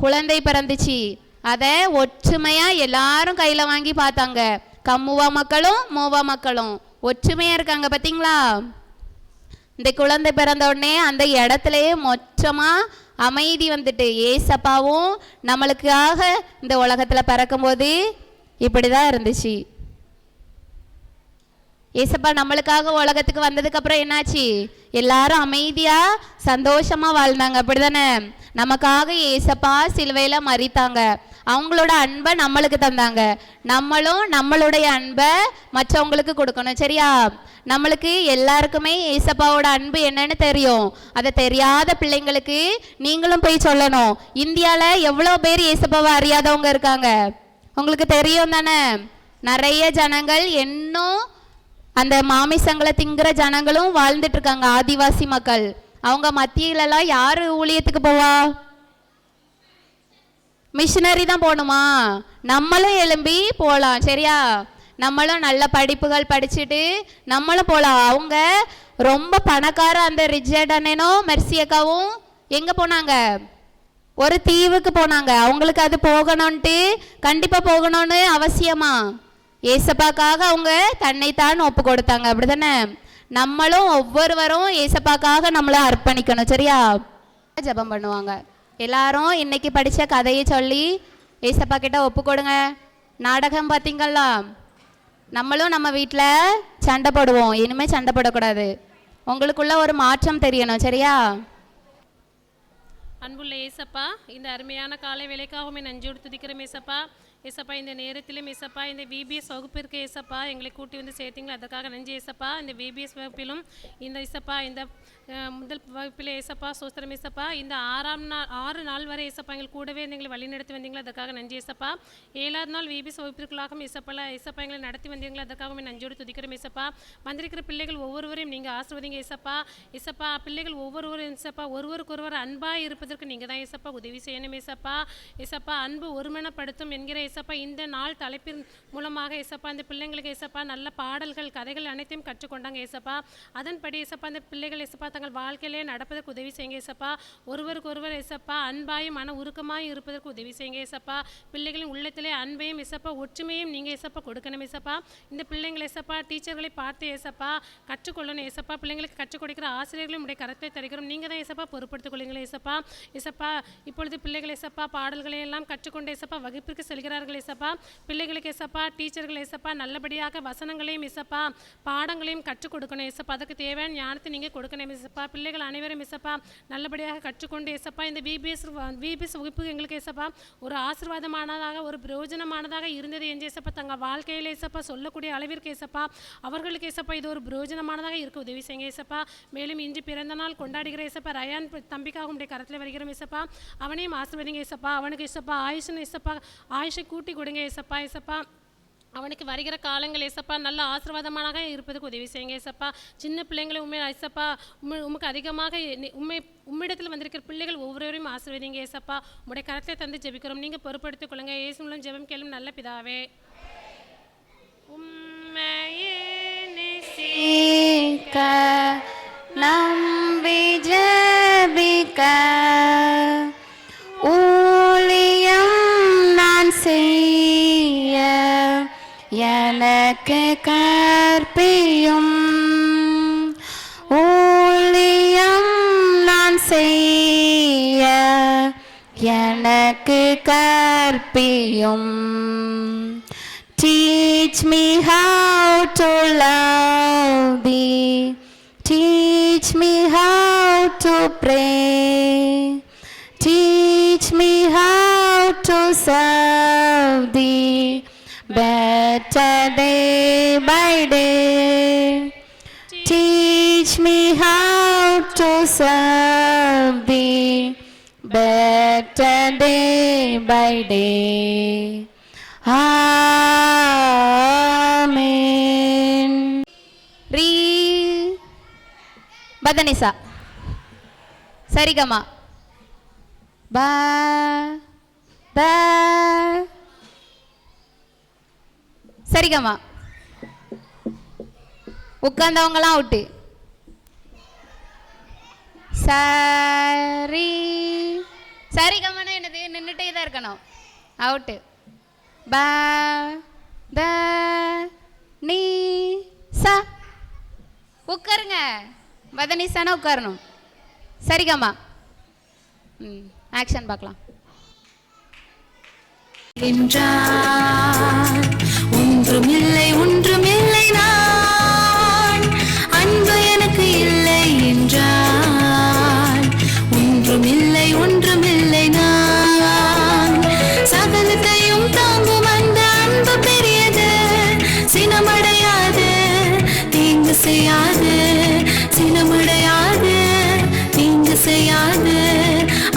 குழந்தை பிறந்துச்சு. அதை ஒற்றுமையாக எல்லாரும் கையில் வாங்கி பார்த்தாங்க. கம்முவா மக்களும் மோவா மக்களும் ஒற்றுமையாக இருக்காங்க. பார்த்தீங்களா? இந்த குழந்தை பிறந்த உடனே அந்த இடத்துலையே மொத்தமாக அமைதி வந்துட்டு, ஏசப்பாவும் நம்மளுக்காக இந்த உலகத்தில் பிறக்கும்போது இப்படி தான் இருந்துச்சு. ஏசப்பா நம்மளுக்காக உலகத்துக்கு வந்ததுக்கப்புறம் என்னாச்சு? எல்லாரும் அமைதியாக சந்தோஷமாக வாழ்ந்தாங்க. அப்படி தானே? நமக்காக ஏசப்பா சிலுவையில் மரித்தாங்க. அவங்களோட அன்பை நம்மளுக்கு தந்தாங்க. நம்மளும் நம்மளுடைய அன்பை மற்றவங்களுக்கு கொடுக்கணும். சரியா? நம்மளுக்கு எல்லாருக்குமே ஏசப்பாவோட அன்பு என்னன்னு தெரியும். அதை தெரியாத பிள்ளைங்களுக்கு நீங்களும் போய் சொல்லணும். இந்தியாவில் எவ்வளோ பேர் ஏசப்பாவை அறியாதவங்க இருக்காங்க? உங்களுக்கு தெரியும் தானே? நிறைய ஜனங்கள் இன்னும் அந்த மாமிசங்களை திங்கிற ஜனங்களும் வாழ்ந்துட்டு இருக்காங்க. ஆதிவாசி மக்கள், அவங்க மத்தியிலலாம் யார் ஊழியத்துக்கு போவா? மிஷினரி தான் போகணுமா? நம்மளும் எழும்பி போகலாம். சரியா? நம்மளும் நல்ல படிப்புகள் படிச்சுட்டு நம்மளும் போகலாம். அவங்க ரொம்ப பணக்கார அந்த ரிச்சர்ட் அண்ணனும் மெர்சி அக்காவும் எங்கே போனாங்க? ஒரு தீவுக்கு போனாங்க. அவங்களுக்கு அது போகணும்ன்ட்டு கண்டிப்பாக போகணும்னு அவசியமா? ஏசப்பாக்காக அவங்க தன்னைத்தான் ஒப்பு கொடுத்தாங்க. அப்படி தானே? நம்மளும் ஒவ்வொருவரும் ஏசப்பாக்காக நம்மளை அர்ப்பணிக்கணும். சரியா? ஜெபம் பண்ணுவாங்க. எல்லாரும் இன்னைக்கு படித்த கதையை சொல்லி ஏசப்பா கிட்ட ஒப்பு கொடுங்க. நாடகம் பார்த்தீங்களா? நம்மளும் நம்ம வீட்டில் சண்டை போடுவோம், இனிமேல் சண்டை போடக்கூடாது. உங்களுக்குள்ள ஒரு மாற்றம் தெரியணும். சரியா? அன்புள்ள ஏசப்பா, இந்த அருமையான காலை வேலைக்காகவுமே நன்றியோடு துதிக்கிறோம் ஏசப்பா. ஏசப்பா, இந்த நேரத்திலும் ஏசப்பா இந்த விபிஎஸ் வகுப்பிற்கு ஏசப்பா எங்களை கூட்டி வந்து சேர்த்தீங்களா, அதற்காக நன்றி ஏசப்பா. இந்த விபிஎஸ் வகுப்பிலும் இந்த ஏசப்பா இந்த முதல் வகுப்பில் ஏசப்பா சோஸ்திரம் ஏசப்பா. இந்த 6 நாள் வரை ஏசப்பா எங்கள் கூடவே எங்களை வழிநடத்தி வந்தீங்களா, அதற்காக நன்றி ஏசப்பா. 7ஆவது நாள் விபிஎஸ் வகுப்பிற்குள்ளாகவும் ஏசப்பா எங்களை நடத்தி வந்தீங்களா, அதற்காகவே நன்றியோடு துதிக்கிறோம் ஏசப்பா. வந்திருக்கிற பிள்ளைகள் ஒவ்வொருவரையும் நீங்கள் ஆசீர்வதிங்க ஏசப்பா. ஏசப்பா, பிள்ளைகள் ஒவ்வொருவரும் ஏசப்பா ஒருவருக்கொருவர் அன்பாக இருப்பதற்கு நீங்கள் தான் ஏசப்பா உதவி செய்யணும் ஏசப்பா. ஏசப்பா, அன்பு ஒருமனப்படுத்தும் என்கிற ஏசப்பா இந்த நாள் தலைப்பின் மூலமாக ஏசப்பா இந்த பிள்ளைங்களுக்கு ஏசப்பா நல்ல பாடல்கள் கதைகள் அனைத்தையும் கற்றுக்கொண்டாங்க ஏசப்பா. அதன்படி ஏசப்பா இந்த பிள்ளைகள் ஏசப்பா தங்கள் வாழ்க்கையிலே நடப்பதற்கு உதவி செய்யுங்க ஏசப்பா. ஒருவருக்கு ஒருவர் ஏசப்பா அன்பாயும் மன உருக்கமாயும் இருப்பதற்கு உதவி செய்யுங்க ஏசப்பா. பிள்ளைகளின் உள்ளத்திலே அன்பையும் ஏசப்பா ஒற்றுமையும் நீங்கள் ஏசப்பா கொடுக்கணும் ஏசப்பா. இந்த பிள்ளைங்கள் ஏசப்பா டீச்சர்களை பார்த்து ஏசப்பா கற்றுக்கொள்ளணும் ஏசப்பா. பிள்ளைங்களுக்கு கற்றுக் கொடுக்கிற ஆசிரியர்களும் உடைய கருத்தை தருகிறோம். நீங்கள் தான் ஏசப்பா பொறுப்படுத்திக் கொள்ளுங்களே ஏசப்பா. ஏசப்பா, இப்பொழுது பிள்ளைகள் ஏசப்பா பாடல்களை எல்லாம் கற்றுக்கொண்டு ஏசப்பா வகுப்பிற்கு செல்கிறார்கள் ஏசப்பா. பிள்ளைகளுக்கு ஏசப்பா டீச்சர்கள் ஏசப்பா நல்லபடியாக வசனங்களையும் ஏசப்பா பாடங்களையும் கற்றுக் கொடுக்கணும் ஏசப்பா. அதுக்கு தேவையான ஞானத்தை நீங்கள் கொடுக்கணும் ஏசப்பா. பிள்ளைகள் அனைவரும் ஏசப்பா நல்லபடியாக கற்றுக்கொண்டு ஏசப்பா இந்த விபிஎஸ் வகுப்பு எங்களுக்கு ஏசப்பா ஒரு ஆசீர்வாதமானதாக ஒரு பிரயோஜனமானதாக இருந்தது என்று ஏசப்பா தங்கள் வாழ்க்கையில் ஏசப்பா சொல்லக்கூடிய அளவிற்கு ஏசப்பா அவர்களுக்கு ஏசப்பா இது ஒரு பிரயோஜனமானதாக இருக்க உதவி செய்யுங்க ஏசப்பா. மேலும் இன்று பிறந்த நாள் கொண்டாடுகிற ஏசப்பா ரயான் தம்பிக்காக உடைய கரத்தில் வருகிறோம் ஏசப்பா. அவனையும் ஆசீர்வதிங்க ஏசப்பா. அவனுக்கு ஏசப்பா ஆயுஷன் ஏசப்பா ஆயுஷை அவனையும் கூட்டி கொடுங்க ஏசப்பா. ஏசப்பா அவனுக்கு வருகிற காலங்கள் ஏசப்பா நல்ல ஆசீர்வாதமாக இருப்பதுக்கு உதவி செய்யுங்க ஏசப்பா. சின்ன பிள்ளைங்களை உண்மை ஏசப்பா உமக்கு அதிகமாக உம்மிடத்தில் வந்திருக்கிற பிள்ளைகள் ஒவ்வொருவரையும் ஆசீர்வதிங்க ஏசப்பா. உடைய கரத்தை தந்து ஜெபிக்கிறோம், நீங்கள் பொறுப்படுத்திக் கொள்ளுங்க. இயேசு மூலம் ஜெபம் கேளும் நல்ல பிதாவே. உம்மையே நேசிக்க நம்பி ஜெபிக்க ஊழியம் நான் செய்ய எனக்கு கற்பியும். ஊழியம் நான் செய்ய எனக்கு கற்பியும். Teach me how to love thee. Teach me how to pray. Teach me how to serve thee better day by day. Teach me how to serve thee better day by day. Amen. Re Badanisa Sarigama Ba Da Sarigama உட்கார்ந்தவங்களாம் out. சரி சரிகமனா என்னது? நின்றுட்டே தான் இருக்கணும். Out. ப த நீ சா உட்காருங்க. பதனிசானா உட்காரணும். சரிகம்மா. ஆக்ஷன் பார்க்கலாம். என்றால் ஒன்றுமில்லை ஒன்றுமில்லை நான், அன்பு எனக்கு இல்லை என்றால் ஒன்றுமில்லை ஒன்றுமில்லை நான். சகலத்தையும் தாங்கும் அந்த அன்பு பெரியது, சினமடையாது தீங்கு செய்யாது, சினமடையாது தீங்கு செய்யாது.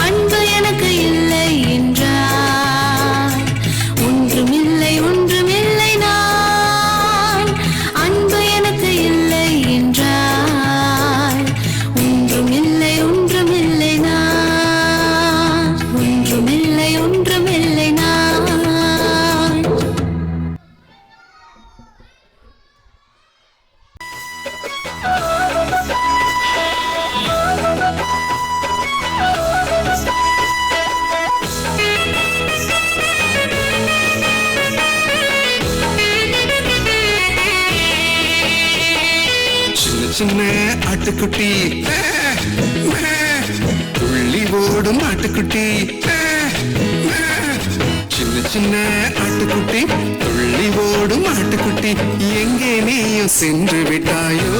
அன்பு எனக்கு இல்லை என்றால் ஒன்றுமில்லை ஒன்றுமில்லை நான், அன்பு எனக்கு இல்லை என்றால் ஒன்றுமில்லை ஒன்றுமில்லை நான், ஒன்றுமில்லை ஒன்றுமில்லை நான். சின்ன ஆட்டுக்குட்டி துள்ளி ஓடும் ஆட்டுக்குட்டி, சின்ன சின்ன ஆட்டுக்குட்டி துள்ளி ஓடும் ஆட்டுக்குட்டி, எங்கே நீயும் சென்று விட்டாயோ?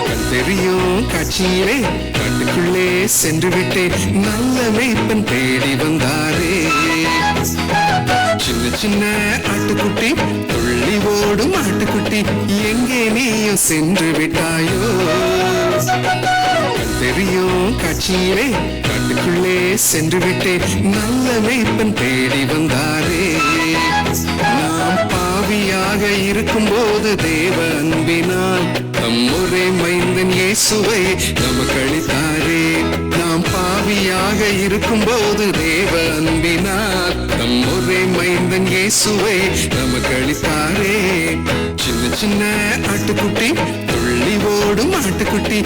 கண் தெரியும் காட்சியிலே காட்டுக்குள்ளே சென்று விட்டேன், நல்ல மேய்ப்பன் தேடி வந்தாரே. சின்ன சின்ன ஆட்டுக்குட்டி துள்ளி ஓடும் ஆட்டுக்குட்டி, எங்கே நீயும் சென்று விட்டாயோ? கண் தெரியும் காட்சியிலே காட்டுக்குள்ளே சென்று விட்டேன், நல்ல மேய்ப்பன் தேடி வந்தாரே. நாம் பாவியாக இருக்கும் போது தேவ அன்பினால் நம் ஒரே மைந்தன் இயேசுவை நமக்கு அளித்தாரே. நாம் பாவியாக இருக்கும் போது தேவ அன்பினால் நம் ஒரே மைந்தன் இயேசுவை நமக்கு அளித்தாரே. சின்ன சின்ன ஆட்டுக்குட்டி துள்ளி ஓடும் ஆட்டுக்குட்டி,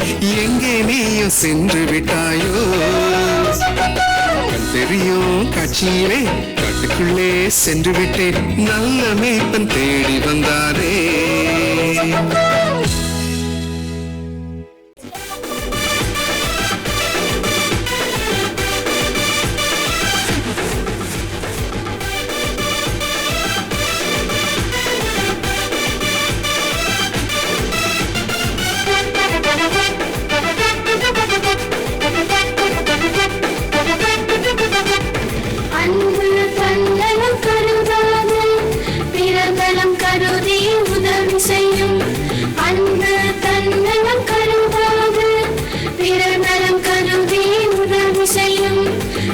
எங்கே நீயும் சென்று விட்டாயோ? கண் தெரியும் காட்சியிலே காட்டுக்குள்ளே சென்று விட்டேன், நல்ல மேய்ப்பன் தேடி வந்தாரே.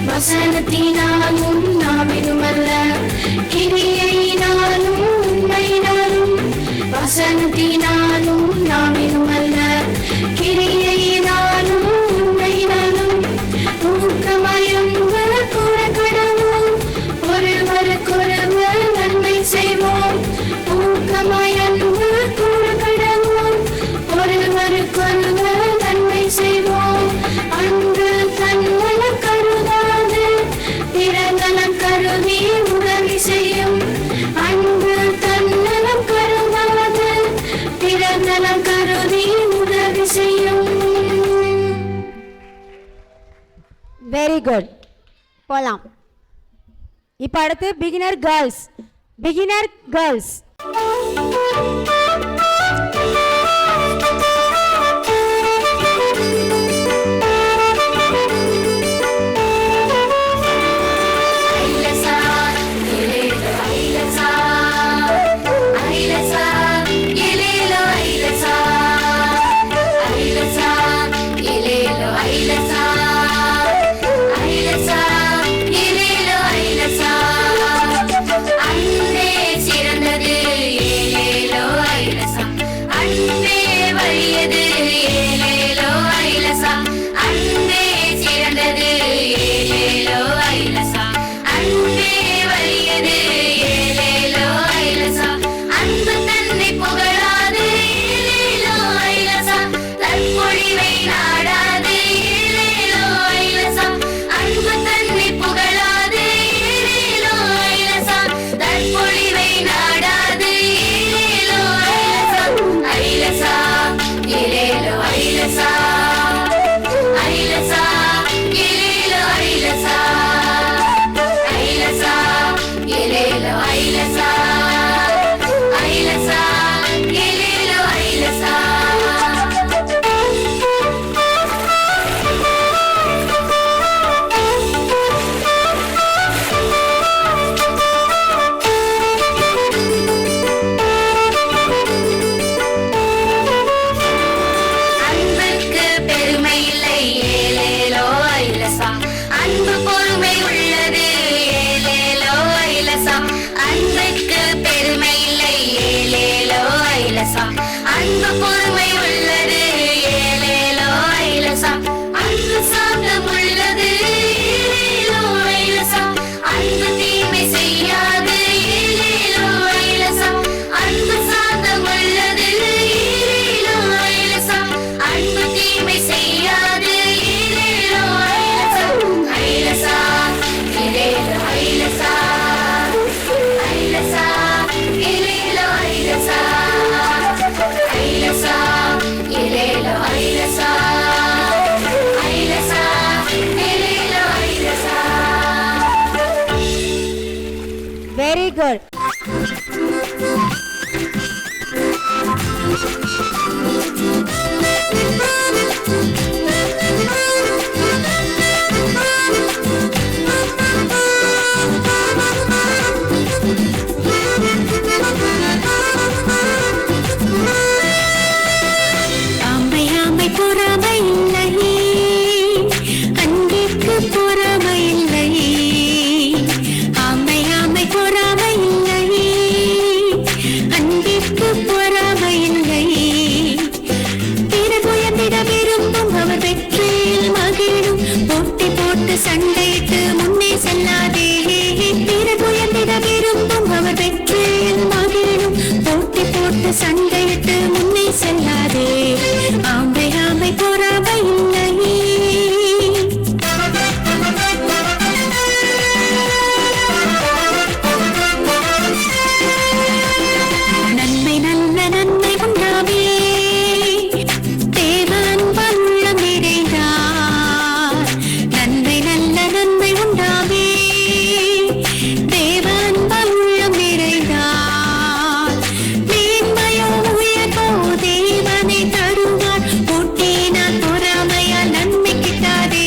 வசனத்தினாலும் நாவினுமல்ல கிரியையினாலும் உண்மையினாலும் வசனத்தினாலும் நாமினும் அல்ல கிரியையினாலும் உண்மையினாலும் ஊக்கமயங்கள் கூற கடவோம் ஒருவருக்கொருவர் நன்மை செய்வோம் ஊக்கமயங்கள் கூற கடவோம் ஒருவருக்கொருவர் நன்மை செய்வோம் அன்று தன்னலம் கருதாது பிறநலம் கருதி உதவி செய்யும் அன்று தன்னலம் கருதாது பிறநலம் கருதி உதவி செய்யும். Very good. போலாம். இப்போ அடுத்து beginner girls. Beginner girls. Very good. சண்டையிட்டு முன்னே செல்லாதே பிறகுயர்ந்திட விரும்பும் அவர் வெற்றியில் மகிழும் போட்டி போட்டு சண்டையிட்டு முன்னே செல்லாதே ஆமை ஆமை பொறாமை இல்லை நன்மை நல்ல நன்மை உண்டாவே தேவன் வல்லம் நிறைந்தார் நன்மை நல்ல நன்மை உண்டாவே தேவன் வல்லம் நிறைந்தார் மேன்மையோ உயர்வோ தேவனை தருவார் போட்டினால் பொறாமையால் நன்மை கிட்டாதே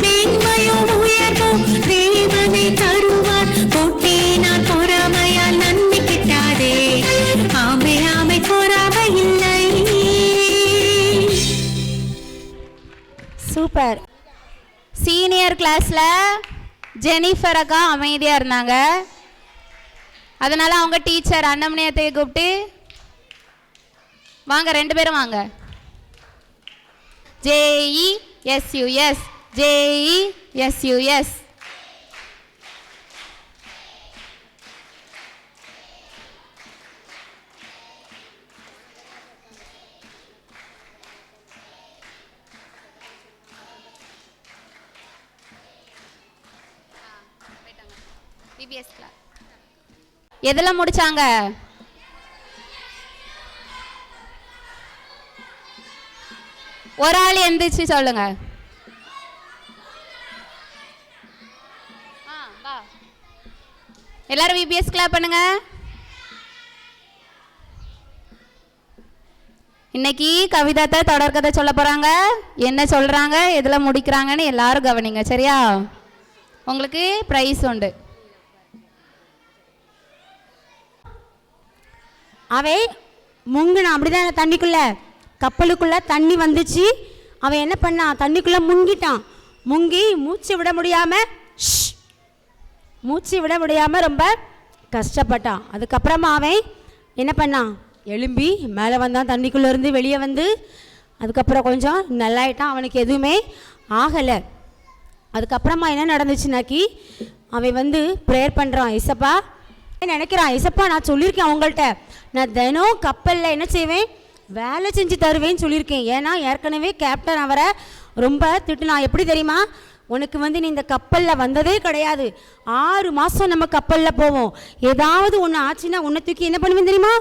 மேன்மையோ உயர்வோ தேவனை தருவார் போட்டினால் பொறாமையால் நன்மை கிட்டாதே ஆமை ஆமை பொறாமை இல்லை. சூப்பர். சீனியர் கிளாஸில் ஜெனிஃபர் அக்கா அமைதியாக இருந்தாங்க. அதனால அவங்க டீச்சர் அன்னமணியத்தை கூப்பிட்டு வாங்க, 2 பேரும் வாங்க. JESUS JESUS. எதெல்லாம் முடிச்சாங்க? ஒரு ஆள் எந்திரிச்சு சொல்லுங்க. எல்லாரும் VBS கிளாப் பண்ணுங்க. இன்னைக்கு கவிதாத்தை தொடர்கதை சொல்ல போறாங்க. என்ன சொல்றாங்க, எதுல முடிக்கிறாங்கன்னு எல்லாரும் கவனிங்க, சரியா? உங்களுக்கு பிரைஸ் உண்டு. அவன் முங்குனான், அப்படிதானே? தண்ணிக்குள்ள, கப்பலுக்குள்ள தண்ணி வந்துச்சு. அவன் என்ன பண்ணான்? தண்ணிக்குள்ள முங்கிட்டான். முங்கி மூச்சு விட முடியாம ரொம்ப கஷ்டப்பட்டான். அதுக்கப்புறமா அவன் என்ன பண்ணான்? எழும்பி மேலே வந்தான், தண்ணிக்குள்ளே இருந்து வெளியே வந்து. அதுக்கப்புறம் கொஞ்சம் நல்லாயிட்டான், அவனுக்கு எதுவுமே ஆகலை. அதுக்கப்புறமா என்ன நடந்துச்சுனாக்கி அவன் வந்து ப்ரேயர் பண்ணுறான். இசப்பா நினைக்கிறான், இசப்பா நான் சொல்லியிருக்கேன் அவங்கள்ட்ட, நான் தினம் கப்பலில் என்ன செய்வேன், வேலை செஞ்சு தருவேன்னு சொல்லியிருக்கேன். ஏன்னா ஏற்கனவே கேப்டன் அவரை ரொம்ப திட்டுனான். எப்படி தெரியுமா? உனக்கு வந்து நீ இந்த கப்பலில் வந்ததே கிடையாது, 6 மாதம் நம்ம கப்பலில் போவோம், ஏதாவது ஒன்று ஆச்சுன்னா உன்னை தூக்கி என்ன பண்ணுவேன் தெரியுமா?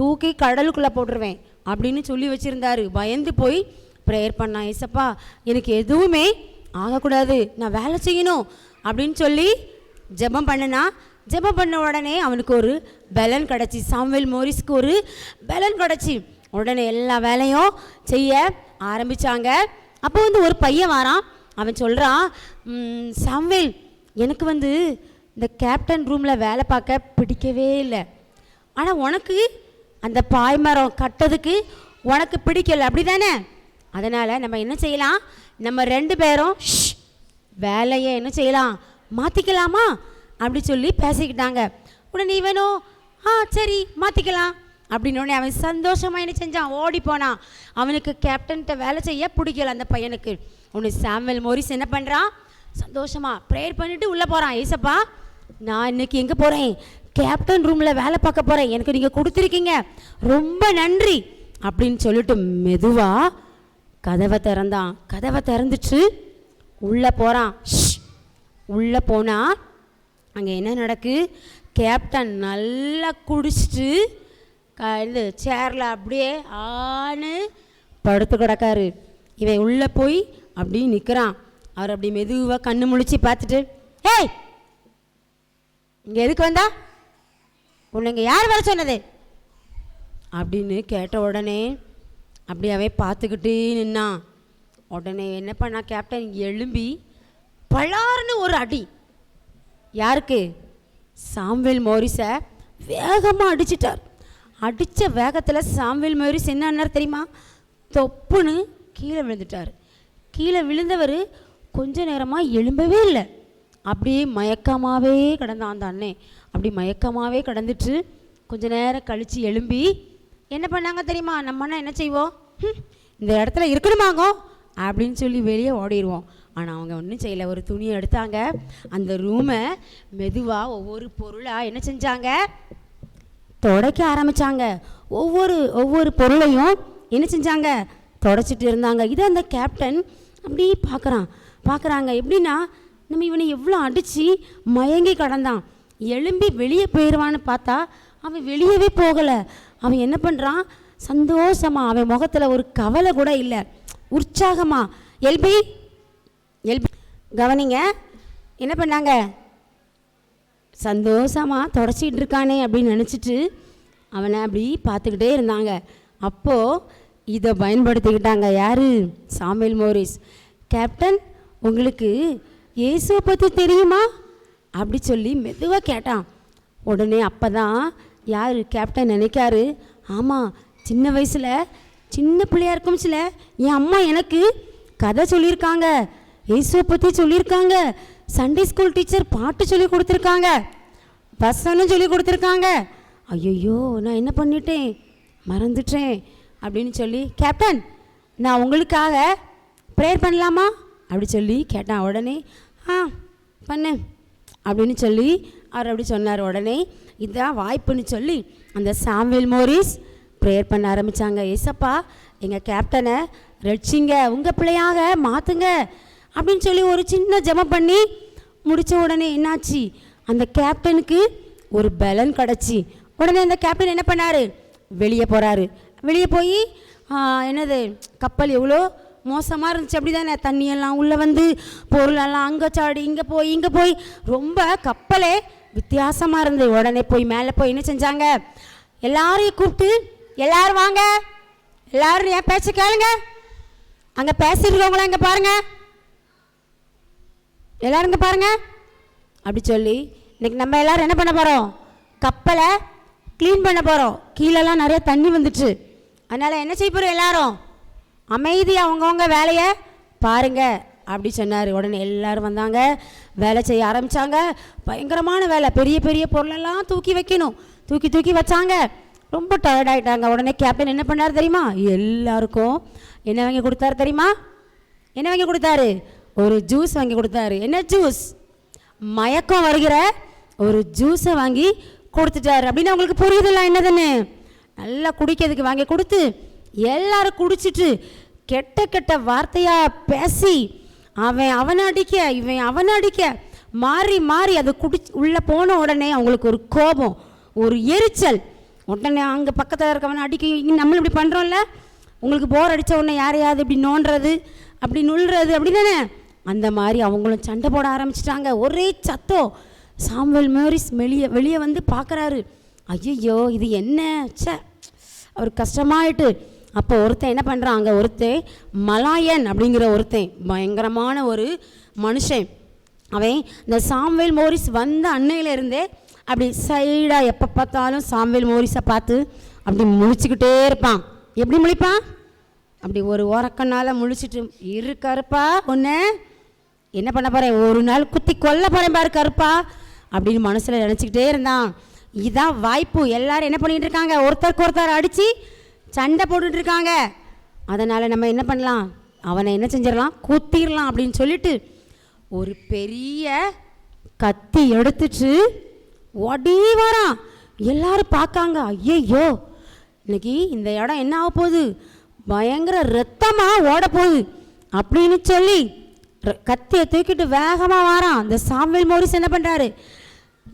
தூக்கி கடலுக்குள்ளே போட்டுருவேன் அப்படின்னு சொல்லி வச்சுருந்தாரு. பயந்து போய் ப்ரேயர் பண்ணான். ஏசப்பா எனக்கு எதுவுமே ஆகக்கூடாது, நான் வேலை செய்யணும் அப்படின்னு சொல்லி ஜெபம் பண்ணினா. ஜெபம் பண்ண உடனே அவனுக்கு ஒரு பலன் கிடச்சி, சாமுவேல் மோரிஸ்க்கு ஒரு பலன் கிடச்சி. உடனே எல்லா வேலையும் செய்ய ஆரம்பித்தாங்க. அப்போ வந்து ஒரு பையன் வரான். அவன் சொல்கிறான், சாமுவேல் எனக்கு வந்து இந்த கேப்டன் ரூமில் வேலை பார்க்க பிடிக்கவே இல்லை, ஆனால் உனக்கு அந்த பாய்மரம் கட்டதுக்கு உனக்கு பிடிக்கல, அப்படி தானே? அதனால் நம்ம என்ன செய்யலாம், நம்ம 2 பேரும் வேலையை என்ன செய்யலாம், மாற்றிக்கலாமா அப்படி சொல்லி பேசிக்கிட்டாங்க. உடனே இவனும் சரி மாற்றிக்கலாம் அப்படின்னோடனே அவன் சந்தோஷமாக என்ன செஞ்சான், ஓடி போனான். அவனுக்கு கேப்டன்கிட்ட வேலை செய்ய பிடிக்கல அந்த பையனுக்கு. உடனே சாமுவேல் மோரிஸ் என்ன பண்ணுறான், சந்தோஷமாக ப்ரேயர் பண்ணிவிட்டு உள்ளே போகிறான். ஏசப்பா நான் இன்னைக்கு எங்கே போகிறேன், கேப்டன் ரூமில் வேலை பார்க்க போகிறேன், எனக்கு நீங்கள் கொடுத்துருக்கீங்க, ரொம்ப நன்றி அப்படின்னு சொல்லிட்டு மெதுவாக கதவை திறந்தான். கதவை திறந்துட்டு உள்ளே போகிறான். உள்ளே போனால் அங்கே என்ன நடக்கு, கேப்டன் நல்லா குடிச்சிட்டு இது சேரில் அப்படியே படுத்து கிடக்காரு. இவன் உள்ளே போய் அப்படி நிற்கிறான். அவர் அப்படி மெதுவாக கண்ணு முழிச்சு பார்த்துட்டு, ஏய் இங்கே எதுக்கு வந்தா, உன்னை இங்கே யார் வர சொன்னது அப்படின்னு கேட்ட உடனே அப்படி அவன் பார்த்துக்கிட்டே நின்னான். உடனே என்ன பண்ணா, கேப்டன் எழும்பி பலார்னு ஒரு அடி. யாருக்கு? சாமுவேல் மோரிஸை வேகமாக அடிச்சிட்டார். அடித்த வேகத்தில் சாமுவேல் மோரிஸ் என்ன ஆனார் தெரியுமா, தொப்புன்னு கீழே விழுந்துட்டார். கீழே விழுந்தவர் கொஞ்ச நேரமாக எழும்பவே இல்லை, அப்படியே மயக்கமாகவே கிடந்தான் அந்த அண்ணன். அப்படி மயக்கமாகவே கிடந்துட்டு கொஞ்ச நேரம் கழித்து எழும்பி என்ன பண்ணாங்க தெரியுமா, நம்ம அண்ணன் என்ன செய்வோம், இந்த இடத்துல இருக்கணுமாங்கோ அப்படின்னு சொல்லி வெளியே ஓடிடுவோம். ஆனால் அவங்க ஒன்றும் செய்யலை. ஒரு துணியை எடுத்தாங்க, அந்த ரூமை மெதுவாக ஒவ்வொரு பொருளாக என்ன செஞ்சாங்க, துடைக்க ஆரம்பித்தாங்க. ஒவ்வொரு பொருளையும் என்ன செஞ்சாங்க, துடைச்சிட்டு இருந்தாங்க. இதை அந்த கேப்டன் அப்படி பார்க்குறாங்க. எப்படின்னா, நம்ம இவனை எவ்வளோ அடித்து மயங்கி கிடந்தான், எழும்பி வெளியே போயிடுவான்னு பார்த்தா அவன் வெளியவே போகலை. அவன் என்ன பண்ணுறான், சந்தோஷமாக, அவன் முகத்தில் ஒரு கவலை கூட இல்லை, உற்சாகமாக எல்பி கவனிங்க என்ன பண்ணாங்க, சந்தோஷமாக தொடச்சிக்கிட்டு இருக்கானே அப்படின்னு நினச்சிட்டு அவனை அப்படி பார்த்துக்கிட்டே இருந்தாங்க. அப்போது இதை பயன்படுத்திக்கிட்டாங்க. யார்? Samuel Morris. கேப்டன் உங்களுக்கு இயேசுவை பற்றி தெரியுமா அப்படி சொல்லி மெதுவாக கேட்டான். உடனே அப்போ தான் யார் கேப்டன் நினைக்காரு, ஆமாம் சின்ன வயசில் சின்ன பிள்ளையாக இருக்கும்ல என் அம்மா எனக்கு கதை சொல்லியிருக்காங்க, இயேசுவை பற்றி சொல்லியிருக்காங்க, சண்டே ஸ்கூல் டீச்சர் பாட்டு சொல்லி கொடுத்துருக்காங்க. வசனம் சொல்லி கொடுத்துருக்காங்க. ஐயோ நான் என்ன பண்ணிட்டேன், மறந்துட்டேன் அப்படின்னு சொல்லி, கேப்டன் நான் உங்களுக்காக ப்ரேயர் பண்ணலாமா அப்படி சொல்லி கேட்டான். உடனே பண்ணு அப்படின்னு சொல்லி அவர் அப்படி சொன்னார். உடனே இதான் வாய்ப்புன்னு சொல்லி அந்த சாமுவேல் மோரிஸ் ப்ரேயர் பண்ண ஆரம்பித்தாங்க. ஏசப்பா எங்கள் கேப்டனை ரட்சிங்க, உங்கள் பிள்ளையாக மாற்றுங்க அப்படின்னு சொல்லி ஒரு சின்ன ஜெபம் பண்ணி முடித்த உடனே என்னாச்சு, அந்த கேப்டனுக்கு ஒரு பலன் கிடச்சி. உடனே அந்த கேப்டன் என்ன பண்ணார், வெளியே போகிறாரு. வெளியே போய் என்னது கப்பல் எவ்வளோ மோசமாக இருந்துச்சு அப்படி தானே, தண்ணியெல்லாம் உள்ளே வந்து பொருளெல்லாம் அங்கே சாடி இங்கே போய் ரொம்ப கப்பலே வித்தியாசமாக இருந்தது. உடனே போய் மேலே போய் என்ன செஞ்சாங்க, எல்லாரையும் கூப்பிட்டு எல்லாரும் வாங்க, எல்லாரும் என் பேச்ச கேளுங்க, அங்கே பேசிருக்கவங்களா இங்கே பாருங்க, எல்லாரும் இங்கே பாருங்க அப்படி சொல்லி இன்னைக்கு நம்ம எல்லாரும் என்ன பண்ண போகிறோம், கப்பலை க்ளீன் பண்ண போகிறோம். கீழெல்லாம் நிறைய தண்ணி வந்துச்சு. அதனால் என்ன செய்ய போகிறோம், எல்லாரும் அமைதியாக அவங்கவுங்க வேலையை பாருங்க அப்படி சொன்னார். உடனே எல்லோரும் வந்தாங்க, வேலை செய்ய ஆரம்பித்தாங்க. பயங்கரமான வேலை, பெரிய பெரிய பொருளெல்லாம் தூக்கி வைக்கணும். தூக்கி வச்சாங்க. ரொம்ப டயர்டாயிட்டாங்க. உடனே கேப்டன் என்ன பண்ணார் தெரியுமா, எல்லாருக்கும் என்ன வாங்கி கொடுத்தாரு தெரியுமா, என்ன வாங்கி கொடுத்தாரு, ஒரு ஜூஸ் வாங்கி கொடுத்தாரு. என்ன ஜூஸ், மயக்கம் வருகிற ஒரு ஜூஸை வாங்கி கொடுத்துட்டாரு. அப்படின்னு அவங்களுக்கு புரியுதில்ல என்னதுன்னு. நல்லா குடிக்கிறதுக்கு வாங்கி கொடுத்து எல்லாரும் குடிச்சிட்டு கெட்ட கெட்ட வார்த்தையாக பேசி அவனை அடிக்க இவன் அவனை அடிக்க மாறி அது உள்ளே போன உடனே அவங்களுக்கு ஒரு கோபம், ஒரு எரிச்சல். உடனே அங்கே பக்கத்தில் இருக்கவனை அடிக்க, நம்மளும் இப்படி பண்ணுறோம்ல, உங்களுக்கு போர் அடித்த உடனே யாரையாவது இப்படி நோண்டுறது அப்படி நுள்ளுறது அப்படி தானே, அந்த மாதிரி அவங்களும் சண்டை போட ஆரம்பிச்சிட்டாங்க. ஒரே சத்தம். சாமுவேல் மோரிஸ் வெளியே வந்து பார்க்குறாரு. ஐயோ இது என்ன, சே அவருக்கு கஷ்டமாயிட்டு. அப்போ ஒருத்தன் என்ன பண்ணுறான், அங்கே ஒருத்தன் மலாயன் அப்படிங்கிற ஒருத்தன் பயங்கரமான ஒரு மனுஷன். அவன் இந்த சாமுவேல் மோரிஸ் வந்த அன்னையிலேருந்தே அப்படி சைடாக எப்போ பார்த்தாலும் சாமுவேல் மோரிஸை பார்த்து அப்படி முழிச்சுக்கிட்டே இருப்பான். எப்படி முழிப்பான், அப்படி ஒரு ஓரக்கண்ணால் முழிச்சிட்டு, இரு கருப்பா ஒன்று என்ன பண்ண போகிறேன், ஒரு நாள் குத்தி கொல்ல போகிறேன் பாரு கருப்பா அப்படின்னு மனசில் நினச்சிக்கிட்டே இருந்தான். இதுதான் வாய்ப்பு. எல்லாரும் என்ன பண்ணிகிட்டு இருக்காங்க, ஒருத்தருக்கு ஒருத்தர் அடித்து சண்டை போட்டுட்ருக்காங்க. அதனால் நம்ம என்ன பண்ணலாம், அவனை என்ன செஞ்சிடலாம், குத்திடலாம் அப்படின்னு சொல்லிட்டு ஒரு பெரிய கத்தி எடுத்துட்டு ஓடி வரான். எல்லாரும் பார்க்காங்க. ஐயோ இன்னைக்கு இந்த இடம் என்ன ஆக போகுது, பயங்கர ரத்தமாக ஓட போகுது அப்படின்னு சொல்லி கத்தியை தூக்கிட்டு வேகமாக வரான். அந்த சாமுவேல் மோரிஸ் என்ன பண்ணுறாரு,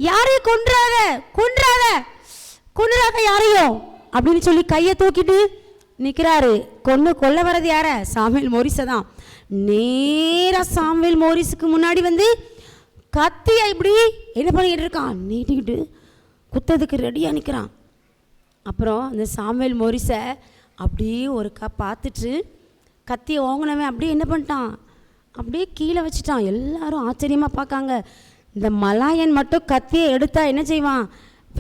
யாரையும் கொன்றாத யாரையும் அப்படின்னு சொல்லி கையை தூக்கிட்டு நிற்கிறாரு. கொல்ல வர்றது யார, சாமுவேல் மோரிஸை தான். நேராக சாமுவேல் மோரிஸுக்கு முன்னாடி வந்து கத்தியை இப்படி என்ன பண்ணிக்கிட்டு இருக்கான், நீட்டிக்கிட்டு குத்ததுக்கு ரெடியாக நிற்கிறான். அப்புறம் அந்த சாமுவேல் மோரிஸை அப்படியே ஒருக்கா பார்த்துட்டு கத்தியை ஓங்கினவன் அப்படியே என்ன பண்ணிட்டான், அப்படியே கீழே வச்சுட்டான். எல்லாரும் ஆச்சரியமாக பார்க்காங்க. இந்த மலாயன் மட்டும் கத்தியை எடுத்தா என்ன செய்வான்,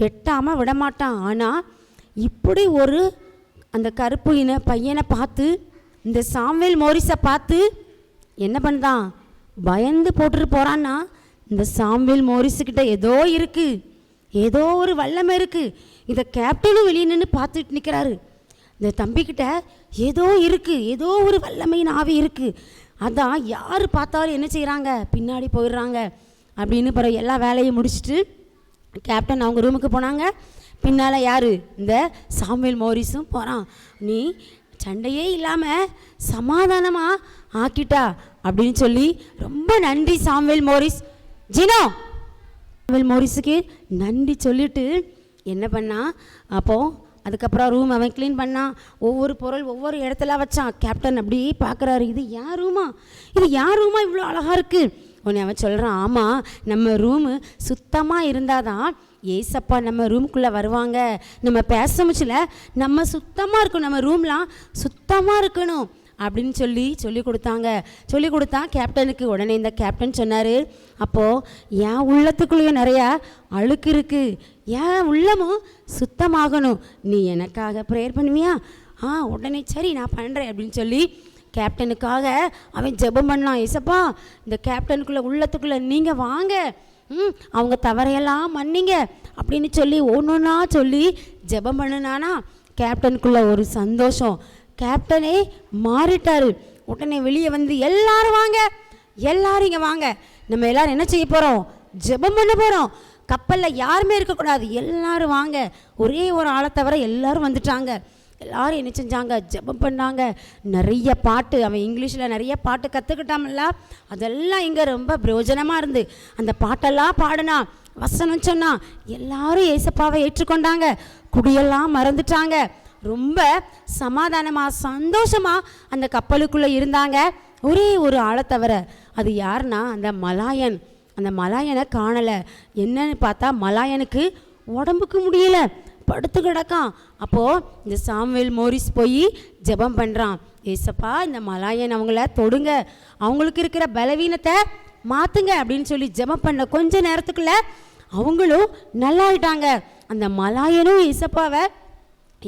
வெட்டாமல் விடமாட்டான். ஆனால் இப்படி ஒரு அந்த கருப்பு இன பையனை பார்த்து இந்த சாமுவேல் மோரிஸை பார்த்து என்ன பண்ணுறான், பயந்து போட்டுட்டு போகிறான்னா, இந்த சாமுவேல் மோரிஸுக்கிட்ட ஏதோ இருக்குது, ஏதோ ஒரு வல்லமை இருக்குது. இதை கேப்டனும் வெளியே நின்று பார்த்துட்டு நிற்கிறாரு. இந்த தம்பிக்கிட்ட ஏதோ இருக்குது, ஏதோ ஒரு வல்லமையின் ஆவி இருக்குது. அதான் யார் பார்த்தாலும் என்ன செய்கிறாங்க, பின்னாடி போயிடுறாங்க அப்படின்னு. பிறகு எல்லா வேலையும் முடிச்சுட்டு கேப்டன் அவங்க ரூமுக்கு போனாங்க. பின்னால் யார், இந்த சாமுவேல் மோரிஸும் போகிறான். நீ சண்டையே இல்லாமல் சமாதானமாக ஆக்கிட்டா அப்படின்னு சொல்லி ரொம்ப நன்றி சாமுவேல் மோரிஸ். ஜினோ சாமுவேல் மோரிஸுக்கு நன்றி சொல்லிட்டு என்ன பண்ணா, அப்போது அதுக்கப்புறம் ரூம் அவன் க்ளீன் பண்ணான். ஒவ்வொரு பொருள் ஒவ்வொரு இடத்துல வச்சான். கேப்டன் அப்படி பார்க்குறாரு, இது யார் ரூமா, இவ்வளோ அழகாக இருக்குது. உடனே அவன் சொல்கிறான், ஆமாம் நம்ம ரூமு சுத்தமாக இருந்தால் தான் ஏசப்பா நம்ம ரூமுக்குள்ளே வருவாங்க. நம்ம பேச முடியல, நம்ம சுத்தமாக இருக்கணும், நம்ம ரூம்லாம் சுத்தமாக இருக்கணும் அப்படின்னு சொல்லி கொடுத்தா கேப்டனுக்கு. உடனே இந்த கேப்டன் சொன்னார், அப்போது என் உள்ளத்துக்குள்ளேயும் நிறையா அழுக்கு இருக்குது, என் உள்ளமும் சுத்தமாகணும், நீ எனக்காக ப்ரேயர் பண்ணுவியா? உடனே சரி நான் பண்ணுறேன் அப்படின்னு சொல்லி கேப்டனுக்காக அவன் ஜெபம் பண்ணான். ஏசப்பா இந்த கேப்டனுக்குள்ளே உள்ளத்துக்குள்ளே நீங்கள் வாங்க, அவங்க தவறையெல்லாம் மன்னிங்க அப்படின்னு சொல்லி ஒன்றுன்னா சொல்லி ஜெபம் பண்ணினானா கேப்டனுக்குள்ள ஒரு சந்தோஷம். கேப்டனே மாறிட்டாரு. உடனே வெளியே வந்து எல்லாரும் வாங்க, எல்லாரும் இங்கே வாங்க, நம்ம எல்லாரும் என்ன செய்ய போகிறோம்? ஜெபம் பண்ண போகிறோம். கப்பலில் யாருமே இருக்கக்கூடாது, எல்லாரும் வாங்க. ஒரே ஒரு ஆளை தவிர எல்லாரும் வந்துட்டாங்க. எல்லாரும் என்ன செஞ்சாங்க? ஜெபம் பண்ணாங்க. நிறைய பாட்டு, அவன் இங்கிலீஷில் நிறைய பாட்டு கற்றுக்கிட்டாமல்ல, அதெல்லாம் இங்கே ரொம்ப பிரயோஜனமாக இருந்து அந்த பாட்டெல்லாம் பாடினா, வசனம் சொன்னா, எல்லாரும் ஏசப்பாவை ஏற்றுக்கொண்டாங்க. குடியெல்லாம் மறந்துட்டாங்க. ரொம்ப சமாதானமாக சந்தோஷமாக அந்த கப்பலுக்குள்ளே இருந்தாங்க. ஒரே ஒரு ஆளை தவிர. அது யாருன்னா அந்த மலாயன். அந்த மலாயனை காணலை. என்னன்னு பார்த்தா மலாயனுக்கு உடம்புக்கு முடியல, படுத்து கிடக்கான். அப்போது இந்த சாமுவேல் மோரிஸ் போய் ஜெபம் பண்ணுறான். ஏசப்பா இந்த மலாயன் அவங்கள தொடுங்க, அவங்களுக்கு இருக்கிற பலவீனத்தை மாற்றுங்க அப்படின்னு சொல்லி ஜெபம் பண்ண கொஞ்ச நேரத்துக்குள்ள அவங்களும் நல்லாயிட்டாங்க. அந்த மலாயனும் ஏசப்பாவை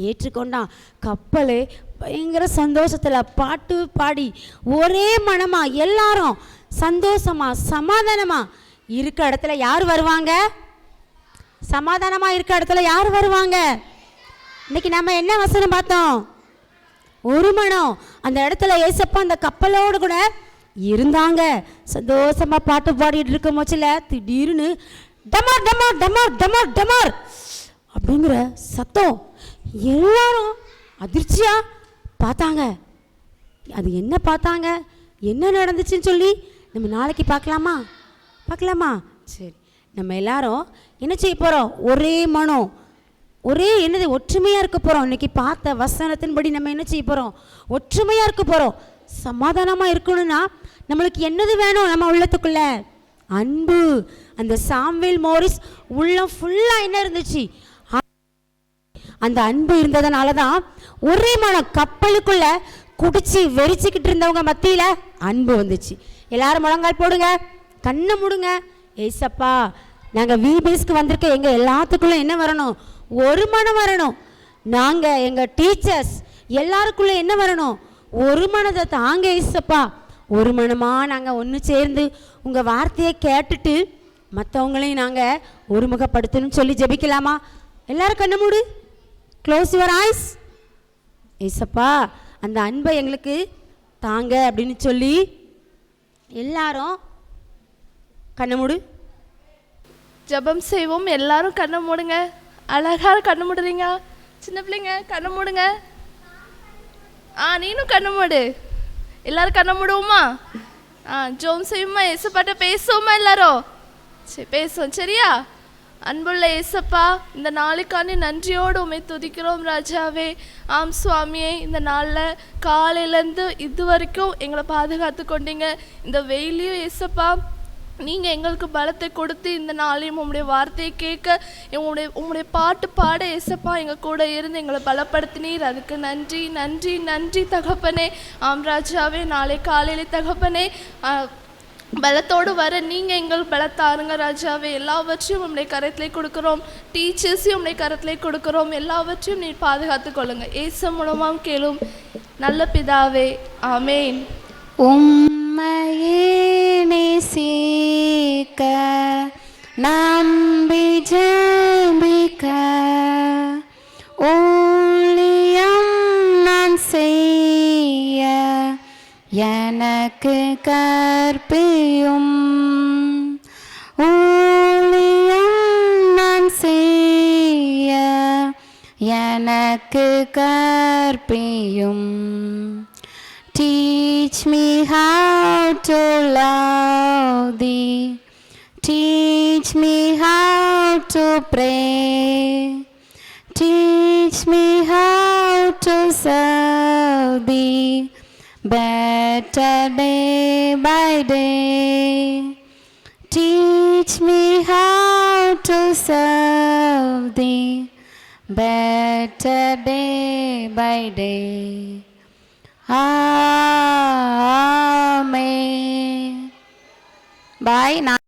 ஏற்றுக்கொண்டான். கப்பல் பயங்கர சந்தோஷத்தில் பாட்டு பாடி ஒரே மனமாக எல்லாரும் சந்தோஷமாக சமாதானமாக இருக்க இடத்துல யார் வருவாங்க? சமாதானமாக இருக்க இடத்துல யார் வருவாங்க? இன்னைக்கு நம்ம என்ன வசனம் பார்த்தோம்? ஒரு மனம். அந்த இடத்துல ஏசப்பா அந்த கப்பலோடு கூட இருந்தாங்க. சந்தோஷமாக பாட்டு பாடிட்டு இருக்க மோச்சில் திடீர்னு டமார் டமார் டமார் டமார் டமார் அப்படிங்கிற சத்தம். எல்லாரும் அதிர்ச்சியாக பார்த்தாங்க. அது என்ன பார்த்தாங்க, என்ன நடந்துச்சுன்னு சொல்லி நம்ம நாளைக்கு பார்க்கலாமா? சரி, நம்ம எல்லாரும் என்ன செய்ய போகிறோம்? ஒரே மனம், ஒரே என்னது ஒற்றுமையாக இருக்க போகிறோம். இன்றைக்கி பார்த்த வசனத்தின்படி நம்ம என்ன செய்ய போகிறோம்? ஒற்றுமையாக இருக்க போகிறோம். சமாதானமாக இருக்கணும்னா நம்மளுக்கு என்னது வேணும்? நம்ம உள்ளத்துக்குள்ள அன்பு. அந்த சாமுவேல் மோரிஸ் உள்ளம் ஃபுல்லாக என்ன இருந்துச்சு? அந்த அன்பு இருந்ததுனால தான் ஒரே மனம் கப்பலுக்குள்ள குடிச்சு வெறிச்சிக்கிட்டு இருந்தவங்க மத்தியில் அன்பு வந்துச்சு. எல்லாரும் முழங்கால் போடுங்க, கண்ணை மூடுங்க. ஏசப்பா, நாங்கள் விபிஎஸ்க்கு வந்திருக்க எங்கள் எல்லாத்துக்குள்ளே என்ன வரணும்? ஒரு மனம் வரணும். நாங்கள் எங்கள் டீச்சர்ஸ் எல்லாருக்குள்ளே என்ன வரணும்? ஒரு மனதை தாங்க ஏசப்பா. ஒரு மனமாக நாங்கள் ஒன்று சேர்ந்து உங்கள் வார்த்தையை கேட்டுட்டு மற்றவங்களையும் நாங்கள் ஒருமுகப்படுத்தணும்னு சொல்லி ஜெபிக்கலாமா? எல்லாரும் கண்ணை மூடு, க்ளோஸ் யுவர் ஐஸ். ஏசப்பா, அந்த அன்பை எங்களுக்கு தாங்க அப்படின்னு சொல்லி எல்லாரும் கண்ணை மூடு. ஜெபம் செய்வோம். எல்லாரும் கண்ணை மூடுங்க. அழகாக கண்ணை மூடுறீங்க. சின்ன பிள்ளைங்க கண்ணை மூடுங்க. நீனும் கண்ணை மூடு. எல்லாரும் கண்ணை மூடுவோமா? ஜெபம் செய்வோமா? ஏசப்பாட்ட பேசுவோமா எல்லாரும்? சரி, பேசுவோம். சரியா? அன்புள்ள ஏசப்பா, இந்த நாளுக்கான நன்றியோடு உம்மை துதிக்கிறோம் ராஜாவே. ஆம் சுவாமியே, இந்த நாளில் காலையிலேருந்து இது வரைக்கும் எங்களை பாதுகாத்து கொண்டீங்க. இந்த வெயிலையும் ஏசப்பா நீங்கள் எங்களுக்கு பலத்தை கொடுத்து இந்த நாளையும் உங்களுடைய வார்த்தையை கேட்க உங்களுடைய பாட்டு பாட ஏசப்பா எங்கள் கூட இருந்து எங்களை பலப்படுத்தினீர். அதுக்கு நன்றி நன்றி நன்றி தகப்பனே. ஆம் ராஜாவே, நாளை காலையிலே தகப்பனே பலத்தோடு வர நீங்கள் எங்கள் பலத்தாருங்க ராஜாவே. எல்லாவற்றையும் உங்களுடைய கரத்திலே கொடுக்குறோம். டீச்சர்ஸையும் உங்களுடைய கரத்திலே கொடுக்குறோம். எல்லாவற்றையும் நீ பாதுகாத்து கொள்ளுங்க. ஏசு மூலமாக கேளும் நல்ல பிதாவே, ஆமேன். உம்மையே நேசிக்க நம்பி ஜெபிக்க ஊழியம் நான் செய்ய எனக்கு கற்பியும். ஊழியம் நான் செய்ய எனக்கு கற்பியும். Teach me how to love thee. Teach me how to pray. Teach me how to serve thee better day by day. Teach me how to serve thee better day by day. Amen. Bye.